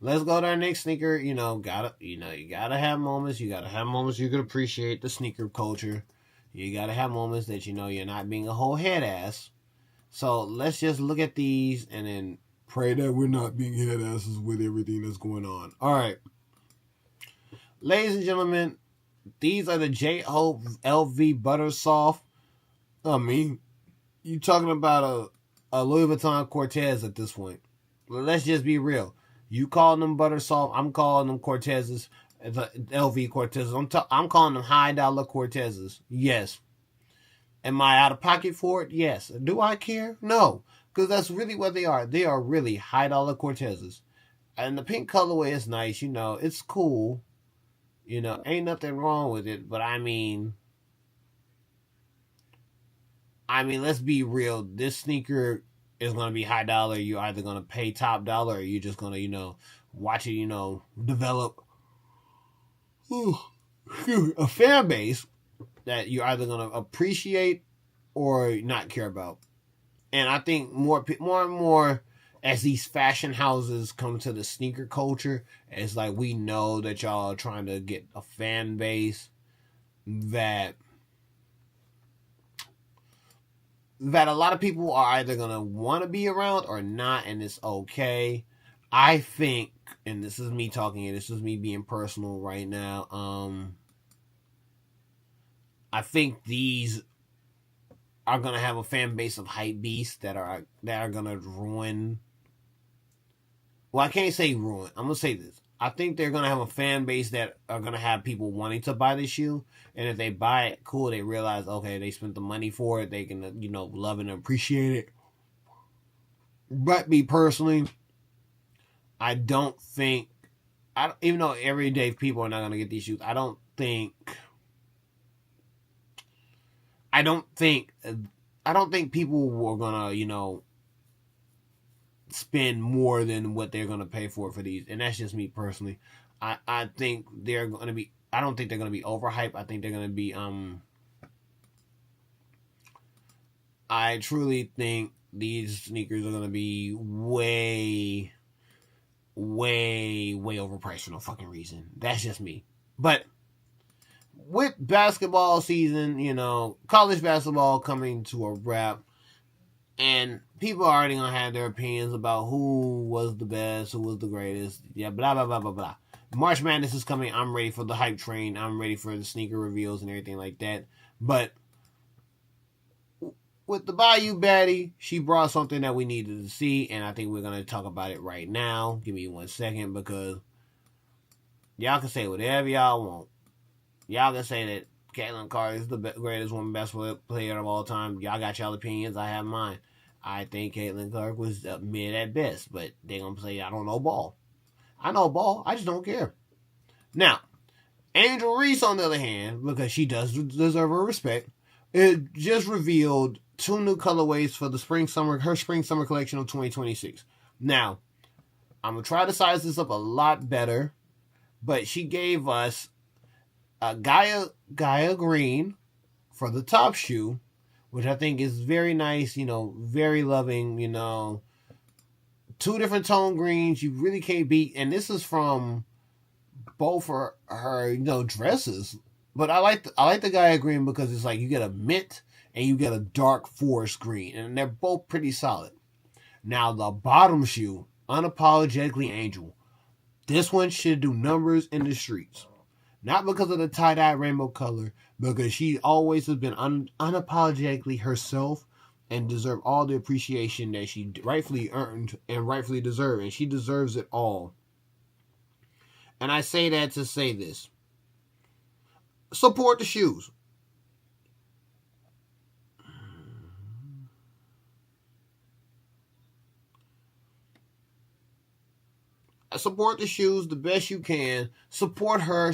[SPEAKER 1] Let's go to our next sneaker. You gotta have moments. You gotta have moments you can appreciate the sneaker culture. You gotta have moments that you're not being a whole head ass. So let's just look at these and then pray that we're not being head asses with everything that's going on. All right, ladies and gentlemen, these are the J-Hope LV Butter Soft. I mean, you talking about a Louis Vuitton Cortez at this point. Let's just be real. You calling them Butter Soft, I'm calling them Cortezes, the LV Cortezes. I'm calling them high dollar Cortezes. Yes. Am I out of pocket for it? Yes. Do I care? No. Because that's really what they are. They are really high dollar Cortezes. And the pink colorway is nice, it's cool. Ain't nothing wrong with it. But I mean, let's be real. This sneaker is going to be high dollar. You're either going to pay top dollar or you're just going to, watch it, develop a fan base that you're either going to appreciate or not care about. And I think more and more as these fashion houses come to the sneaker culture, it's like we know that y'all are trying to get a fan base that a lot of people are either going to want to be around or not, and it's okay. I think, and this is me talking, and this is me being personal right now, I think these are going to have a fan base of hype beasts that are going to ruin. Well, I can't say ruin. I'm going to say this. I think they're going to have a fan base that are going to have people wanting to buy the shoe. And if they buy it, cool, they realize, okay, they spent the money for it. They can, love and appreciate it. But me personally, I don't think, even though everyday people are not going to get these shoes, I don't think I don't think people were gonna, spend more than what they're gonna pay for these, and that's just me personally. I think they're gonna be. I don't think they're gonna be overhyped. I think they're gonna be. I truly think these sneakers are gonna be way overpriced for no fucking reason. That's just me. But with basketball season, college basketball coming to a wrap, and people are already gonna have their opinions about who was the best, who was the greatest, blah blah blah blah blah. March Madness is coming. I'm ready for the hype train. I'm ready for the sneaker reveals and everything like that. But with the Bayou Baddie, she brought something that we needed to see, and I think we're going to talk about it right now. Give me 1 second, because y'all can say whatever y'all want. Y'all can say that Caitlin Clark is the greatest woman basketball player of all time. Y'all got y'all opinions. I have mine. I think Caitlin Clark was mid at best, but they're going to say I don't know ball. I know ball. I just don't care. Now, Angel Reese, on the other hand, because she does deserve her respect, it just revealed 2 new colorways for the her spring-summer collection of 2026. Now, I'm going to try to size this up a lot better, but she gave us a Gaia Green for the top shoe, which I think is very nice, very loving, 2 different tone greens you really can't beat, and this is from both her dresses. But I like the Gaia Green because it's like you get a mint and you get a dark forest green, and they're both pretty solid. Now the bottom shoe, Unapologetically Angel. This one should do numbers in the streets. Not because of the tie-dye rainbow color, because she always has been unapologetically herself and deserve all the appreciation that she rightfully earned and rightfully deserved, and she deserves it all. And I say that to say this. Support the shoes. Support the shoes the best you can. Support her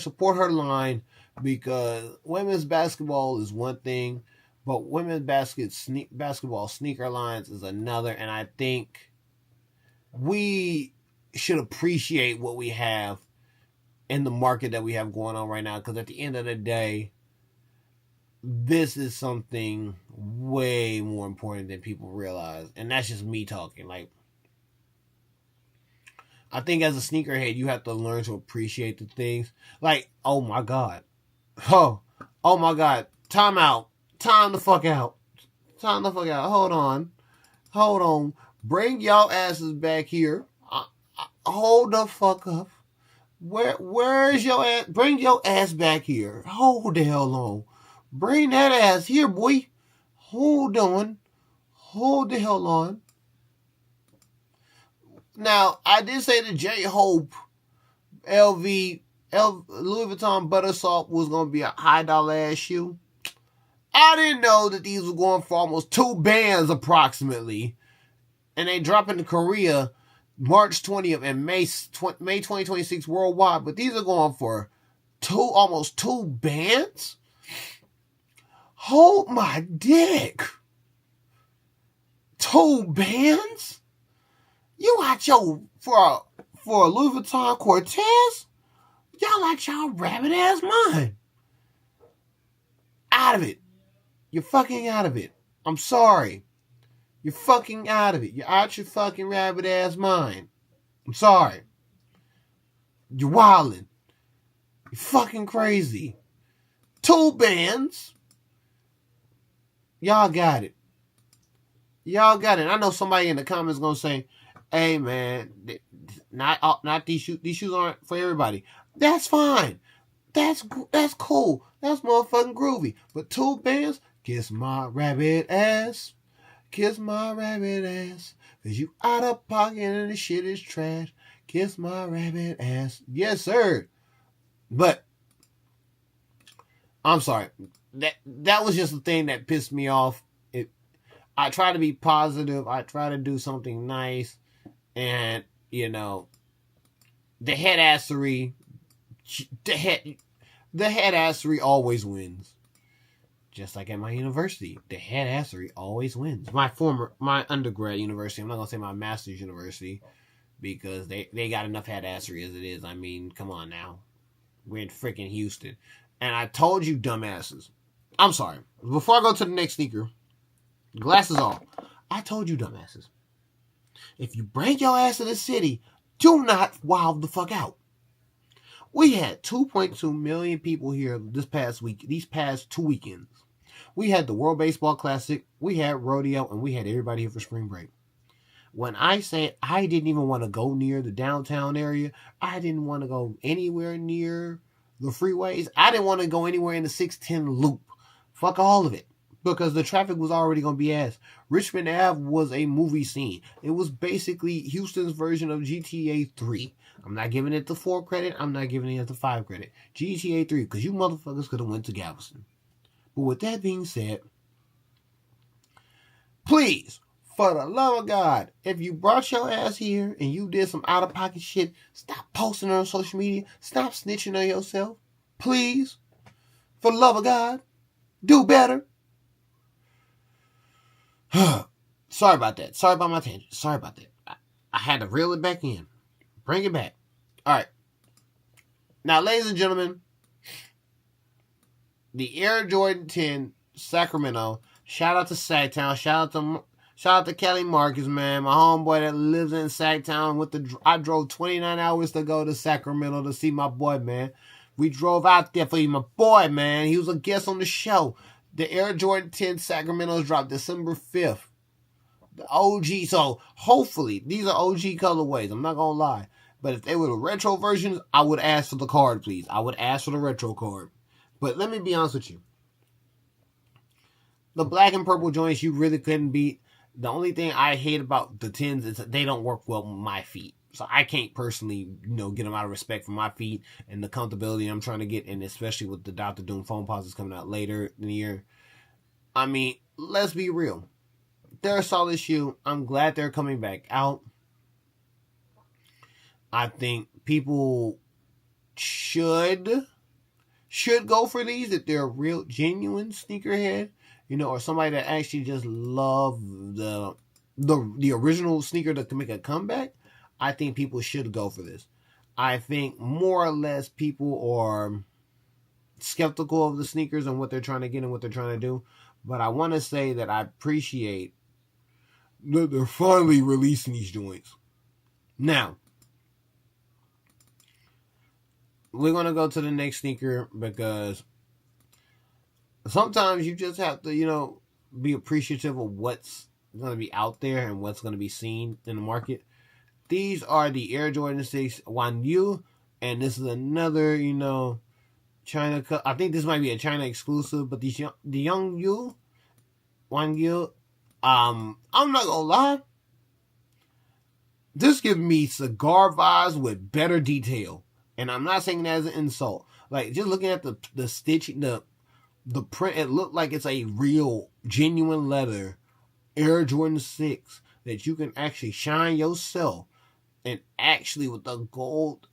[SPEAKER 1] line, because women's basketball is one thing, but women's basketball sneaker lines is another, and I think we should appreciate what we have in the market that we have going on right now, because at the end of the day, this is something way more important than people realize, and that's just me talking. Like, I think as a sneakerhead, you have to learn to appreciate the things. Like, oh my God. Oh my God. Time out. Time the fuck out. Time the fuck out. Hold on. Bring y'all asses back here. Hold the fuck up. Where's your ass? Bring your ass back here. Hold the hell on. Bring that ass here, boy. Hold on. Hold the hell on. Now, I did say the J-Hope Louis Vuitton Butter Salt was going to be a high dollar ass shoe. I didn't know that these were going for almost 2 bands approximately. And they drop in Korea March 20th and May 2026 worldwide. But these are going for almost 2 bands? Hold my dick. 2 bands? You out for a Louis Vuitton Cortez? Y'all out y'all rabbit ass mind. Out of it. You're fucking out of it. I'm sorry. You're fucking out of it. You're out your fucking rabbit ass mind. I'm sorry. You're wildin'. You're fucking crazy. 2 bands. Y'all got it. Y'all got it. I know somebody in the comments gonna say, hey man, not these shoes. These shoes aren't for everybody. That's fine. That's cool. That's motherfucking groovy. But 2 bands, kiss my rabbit ass. Kiss my rabbit ass. Cause you out of pocket and the shit is trash. Kiss my rabbit ass. Yes, sir. But I'm sorry. That was just the thing that pissed me off. I try to be positive. I try to do something nice. And, the headassery always wins. just like at my university. The head assery always wins. My undergrad university. I'm not gonna say my master's university because they got enough head assery as it is. I mean, come on now. We're in freaking Houston. And I told you, dumbasses. I'm sorry. Before I go to the next sneaker, glasses off. I told you, dumbasses. If you bring your ass to the city, do not wild the fuck out. We had 2.2 million people here these past 2 weekends. We had the World Baseball Classic, we had rodeo, and we had everybody here for spring break. When I say I didn't even want to go near the downtown area, I didn't want to go anywhere near the freeways. I didn't want to go anywhere in the 610 loop. Fuck all of it. Because the traffic was already going to be ass. Richmond Ave was a movie scene. It was basically Houston's version of GTA 3. I'm not giving it the 4 credit. I'm not giving it the 5 credit. GTA 3, because you motherfuckers could have went to Galveston. But with that being said, please, for the love of God, if you brought your ass here and you did some out-of-pocket shit, stop posting on social media. Stop snitching on yourself. Please, for the love of God, do better. Sorry about that. Sorry about my tangent. Sorry about that. I had to reel it back in. Bring it back. All right. Now, ladies and gentlemen, the Air Jordan 10 Sacramento. Shout out to Sacktown. Shout out to Kelly Marcus, man. My homeboy that lives in Sacktown. I drove 29 hours to go to Sacramento to see my boy, man. We drove out there for you, my boy, man. He was a guest on the show. The Air Jordan 10 Sacramento's dropped December 5th. The OG. So, hopefully, these are OG colorways. I'm not going to lie. But if they were the retro versions, I would ask for the card, please. I would ask for the retro card. But let me be honest with you. The black and purple joints, you really couldn't beat. The only thing I hate about the 10s is that they don't work well with my feet. So I can't personally, get them out of respect for my feet and the comfortability I'm trying to get, and especially with the Dr. Doom foam posits coming out later in the year. I mean, let's be real. They're a solid shoe. I'm glad they're coming back out. I think people should go for these if they're a real, genuine sneakerhead, or somebody that actually just love the original sneaker that can make a comeback. I think people should go for this. I think more or less people are skeptical of the sneakers and what they're trying to get and what they're trying to do. But I want to say that I appreciate that they're finally releasing these joints. Now, we're going to go to the next sneaker because sometimes you just have to, be appreciative of what's going to be out there and what's going to be seen in the market. These are the Air Jordan 6 Wanyu, and this is another, China. I think this might be a China exclusive, but the Wanyu, I'm not gonna lie, this gives me cigar vibes with better detail, and I'm not saying that as an insult. Like, just looking at the stitching, the print, it looked like it's a real, genuine leather Air Jordan 6 that you can actually shine yourself. And actually with the gold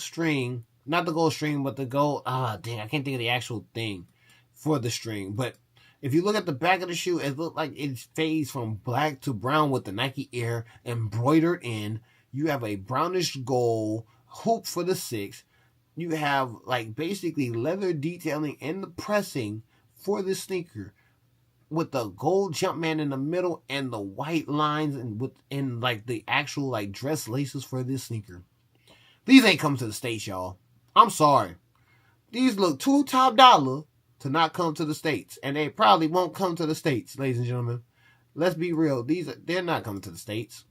[SPEAKER 1] string, not the gold string, but the gold, I can't think of the actual thing for the string. But if you look at the back of the shoe, it looks like it fades from black to brown with the Nike Air embroidered in. You have a brownish gold hoop for the 6. You have basically leather detailing in the pressing for the sneaker, with the gold Jumpman in the middle and the white lines and the actual dress laces for this sneaker. These ain't come to the States, y'all. I'm sorry. These look too top dollar to not come to the States, and they probably won't come to the States, ladies and gentlemen. Let's be real. They're not coming to the States.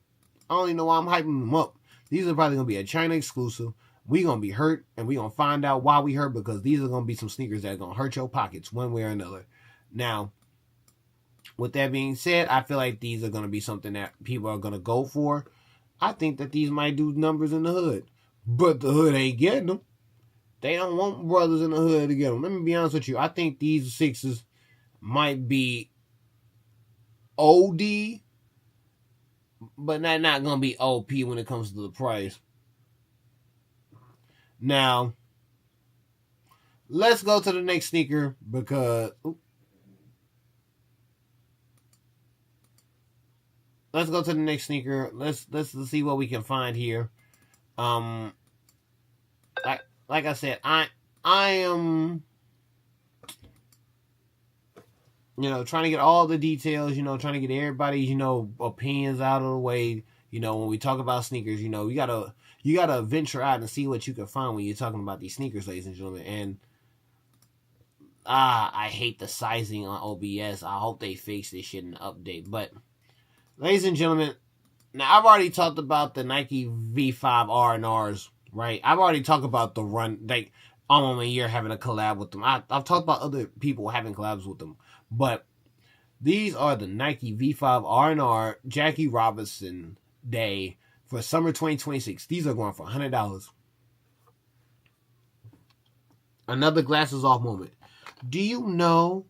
[SPEAKER 1] I don't even know why I'm hyping them up. These are probably gonna be a China exclusive. We gonna be hurt, and we gonna find out why we hurt, because these are gonna be some sneakers that are gonna hurt your pockets one way or another. Now, with that being said, I feel like these are going to be something that people are going to go for. I think that these might do numbers in the hood. But the hood ain't getting them. They don't want brothers in the hood to get them. Let me be honest with you. I think these 6s might be OD, but not going to be OP when it comes to the price. Now, let's go to the next sneaker because let's go to the next sneaker. Let's see what we can find here. Um, like I said, I am, trying to get all the details. Trying to get everybody's opinions out of the way. When we talk about sneakers, you gotta venture out and see what you can find when you're talking about these sneakers, ladies and gentlemen. And I hate the sizing on OBS. I hope they fix this shit and update. But ladies and gentlemen, now I've already talked about the Nike V5 R&Rs, right? I've already talked about the run, like almost a year having a collab with them. I've talked about other people having collabs with them, but these are the Nike V5 R&R Jackie Robinson Day for summer 2026. These are going for $100. Another glasses off moment. Do you know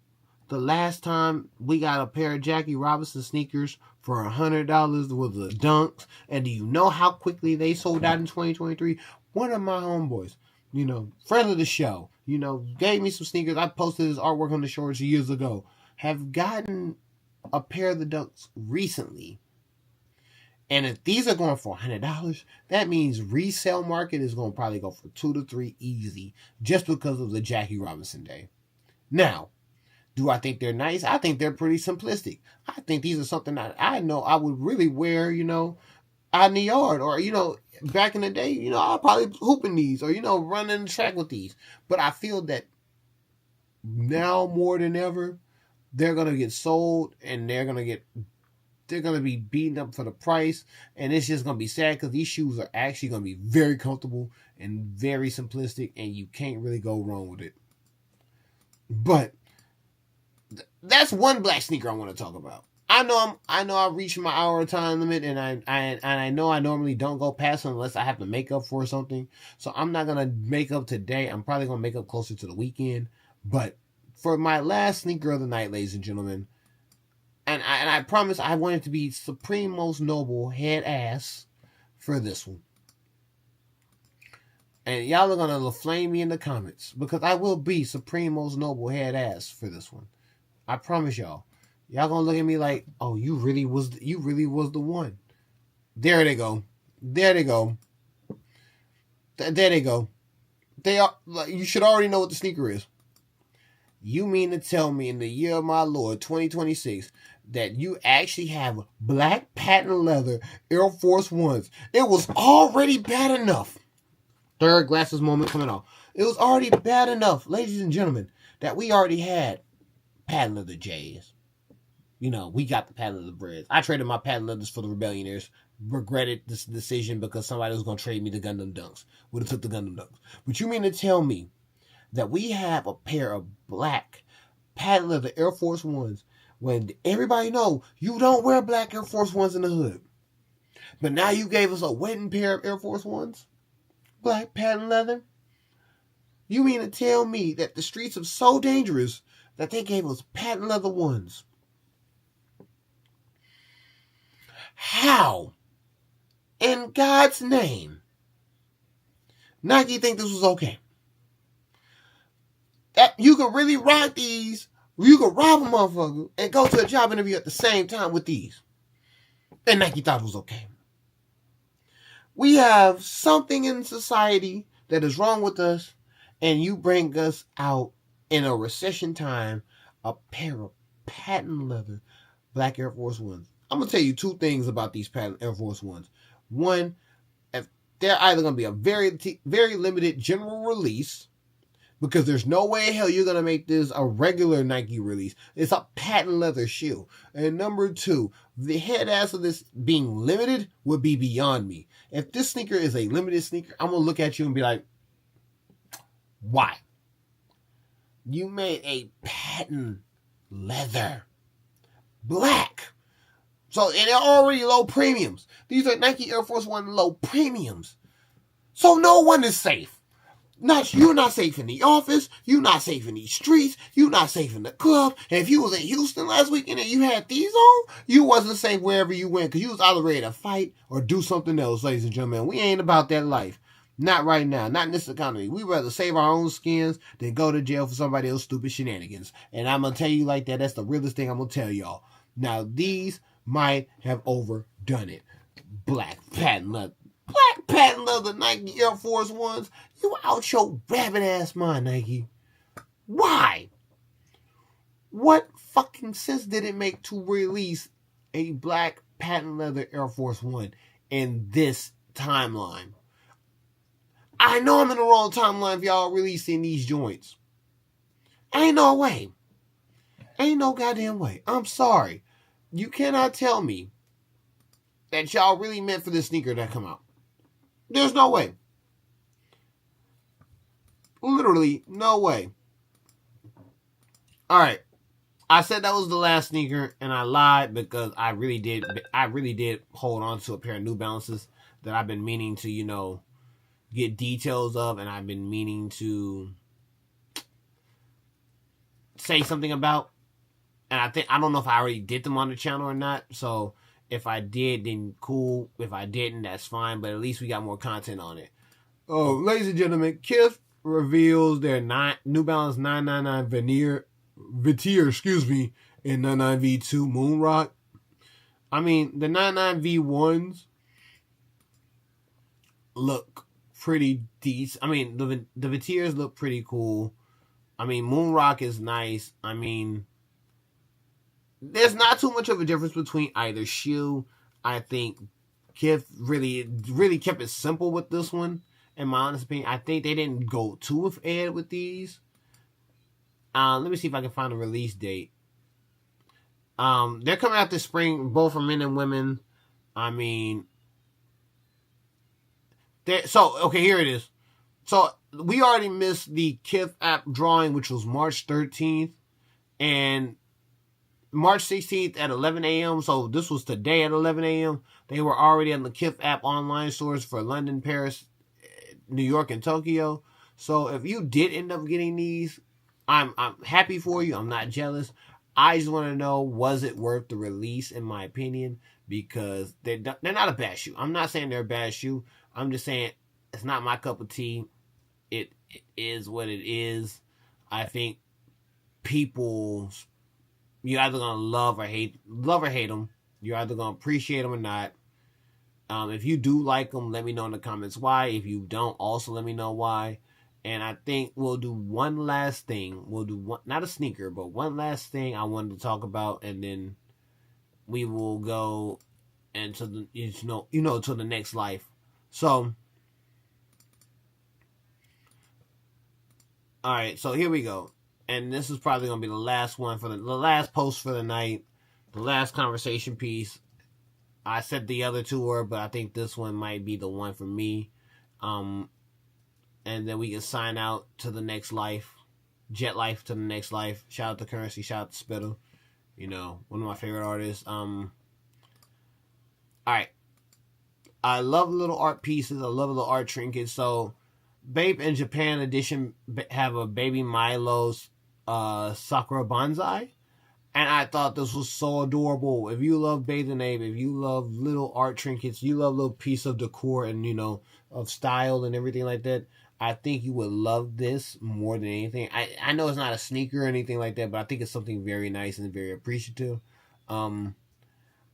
[SPEAKER 1] the last time we got a pair of Jackie Robinson sneakers for $100 was the Dunks? And do you know how quickly they sold out in 2023? One of my homeboys, friend of the show, gave me some sneakers. I posted his artwork on the shorts years ago. Have gotten a pair of the Dunks recently. And if these are going for $100, that means resale market is going to probably go for 2 to 3 easy just because of the Jackie Robinson Day. Now, do I think they're nice? I think they're pretty simplistic. I think these are something that I know I would really wear, out in the yard or, back in the day, I'll probably hoop in these or, running the track with these. But I feel that now more than ever, they're going to get sold and they're going to be beaten up for the price. And it's just going to be sad because these shoes are actually going to be very comfortable and very simplistic and you can't really go wrong with it. But that's one black sneaker I want to talk about. I know I've reached my hour time limit, and I know I normally don't go past unless I have to make up for something. So I'm not gonna make up today. I'm probably gonna make up closer to the weekend. But for my last sneaker of the night, ladies and gentlemen, and I promise I want it to be Supreme Most Noble head ass for this one. And y'all are gonna flame me in the comments because I will be Supreme Most Noble head ass for this one. I promise y'all. Y'all gonna look at me like, oh, you really was the one. There they go. There they go. There they go. They are. You should already know what the sneaker is. You mean to tell me in the year of my Lord 2026 that you actually have black patent leather Air Force Ones? It was already bad enough. Third glasses moment coming off. It was already bad enough, ladies and gentlemen, that we already had patent leather J's. We got the patent leather breads. I traded my patent leathers for the Rebellionaires. Regretted this decision because somebody was going to trade me the Gundam Dunks. Would have took the Gundam Dunks. But you mean to tell me that we have a pair of black patent leather Air Force Ones when everybody know you don't wear black Air Force Ones in the hood? But now you gave us a wedding pair of Air Force Ones? Black patent leather? You mean to tell me that the streets are so dangerous that they gave us patent leather ones? How, in God's name, Nike think this was okay? That you could really rock these, you could rob a motherfucker and go to a job interview at the same time with these. And Nike thought it was okay. We have something in society that is wrong with us, and you bring us out in a recession time a pair of patent leather black Air Force Ones. I'm going to tell you two things about these patent Air Force Ones. One, if they're either going to be a very limited general release, because there's no way in hell you're going to make this a regular Nike release. It's a patent leather shoe. And number two, the head ass of this being limited would be beyond me. If this sneaker is a limited sneaker, I'm going to look at you and be like, why? You made a patent leather black. So, and they're already low premiums. These are Nike Air Force One low premiums. So no one is safe. You're not safe in the office. You're not safe in these streets. You're not safe in the club. And if you was in Houston last weekend and you had these on, you wasn't safe wherever you went because you was either ready to fight or do something else, ladies and gentlemen. We ain't about that life. Not right now. Not in this economy. We rather save our own skins than go to jail for somebody else's stupid shenanigans. And I'm going to tell you like that. That's the realest thing I'm going to tell y'all. Now, these might have overdone it. Black patent leather Nike Air Force Ones. You out your rabbit ass mind, Nike. Why? What fucking sense did it make to release a black patent leather Air Force One in this timeline? I know I'm in the wrong timeline if y'all releasing these joints. Ain't no way. Ain't no goddamn way. I'm sorry. You cannot tell me that y'all really meant for this sneaker to come out. There's no way. Literally, no way. Alright. I said that was the last sneaker, and I lied because I really did hold on to a pair of New Balances that I've been meaning to, get details of, and I've been meaning to say something about. And I don't know if I already did them on the channel or not. So if I did, then cool. If I didn't, that's fine. But at least we got more content on it. Oh, ladies and gentlemen, Kith reveals their New Balance 999 Vitier, in 99V2 Moonrock. I mean, the 99V1s look pretty decent. I mean, the Vitiers look pretty cool. I mean, Moonrock is nice. I mean, there's not too much of a difference between either shoe. I think Kith really kept it simple with this one, in my honest opinion. I think they didn't go too ahead with these. Let me see if I can find a release date. They're coming out this spring, both for men and women. I mean, okay, here it is. So we already missed the Kith app drawing, which was March 13th, and March 16th at 11 a.m. So this was today at 11 a.m. They were already on the Kith app online stores for London, Paris, New York, and Tokyo. So if you did end up getting these, I'm happy for you. I'm not jealous. I just want to know, was it worth the release, in my opinion? Because they're not a bad shoe. I'm not saying they're a bad shoe. I'm just saying it's not my cup of tea. It is what it is. I think people, you're either gonna love or hate them. You're either gonna appreciate them or not. If you do like them, let me know in the comments why. If you don't, also let me know why. And I think we'll do one last thing. We'll do one, not a sneaker, but one last thing I wanted to talk about, and then we will go into the to the next life. So, all right. So here we go, and this is probably gonna be the last one for the last post for the night, the last conversation piece. I said the other two were, but I think this one might be the one for me. And then we can sign out to the next life. Jet Life to the next life. Shout out to Currency. Shout out to Spittle. One of my favorite artists. Alright. I love little art pieces. I love little art trinkets. So, Babe in Japan edition have a Baby Milo's Sakura Bonsai. And I thought this was so adorable. If you love Babe and Abe, if you love little art trinkets, you love little piece of decor and, of style and everything like that, I think you would love this more than anything. I know it's not a sneaker or anything like that, but I think it's something very nice and very appreciative. I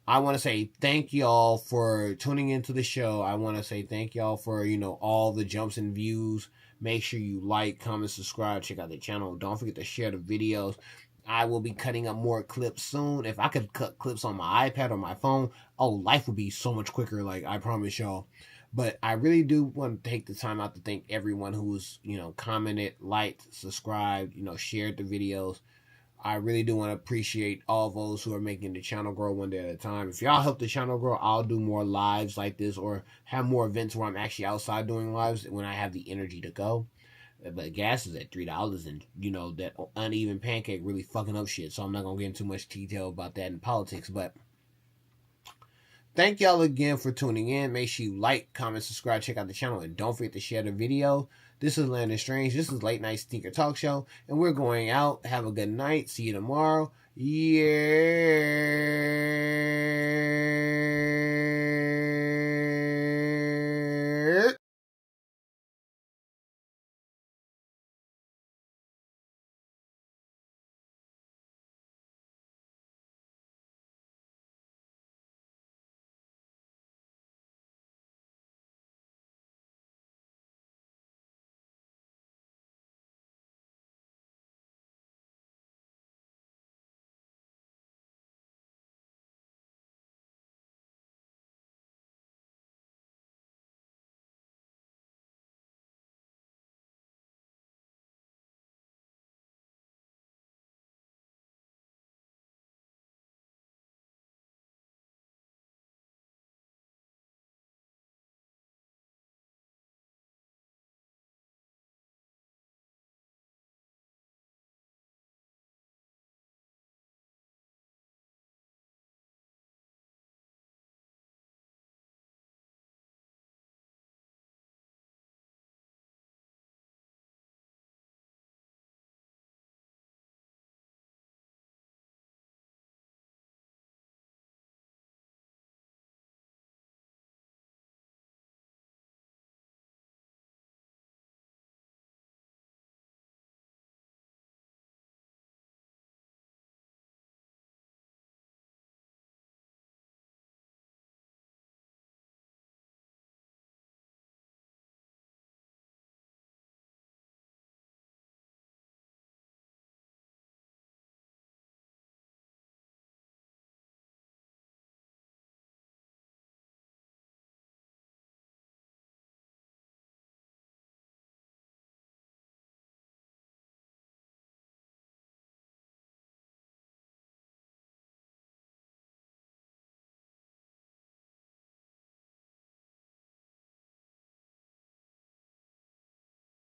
[SPEAKER 1] want to say thank y'all for tuning into the show. I want to say thank y'all for, all the jumps and views. Make sure you like, comment, subscribe, check out the channel. Don't forget to share the videos. I will be cutting up more clips soon. If I could cut clips on my iPad or my phone, life would be so much quicker, I promise y'all. But I really do want to take the time out to thank everyone who's, commented, liked, subscribed, shared the videos. I really do want to appreciate all those who are making the channel grow one day at a time. If y'all help the channel grow, I'll do more lives like this or have more events where I'm actually outside doing lives when I have the energy to go. But gas is at $3 and, that uneven pancake really fucking up shit. So I'm not going to get into much detail about that in politics, but thank y'all again for tuning in. Make sure you like, comment, subscribe, check out the channel, and don't forget to share the video. This is Landon Strange. This is Late Night Sneaker Talk Show, and we're going out. Have a good night. See you tomorrow. Yeah.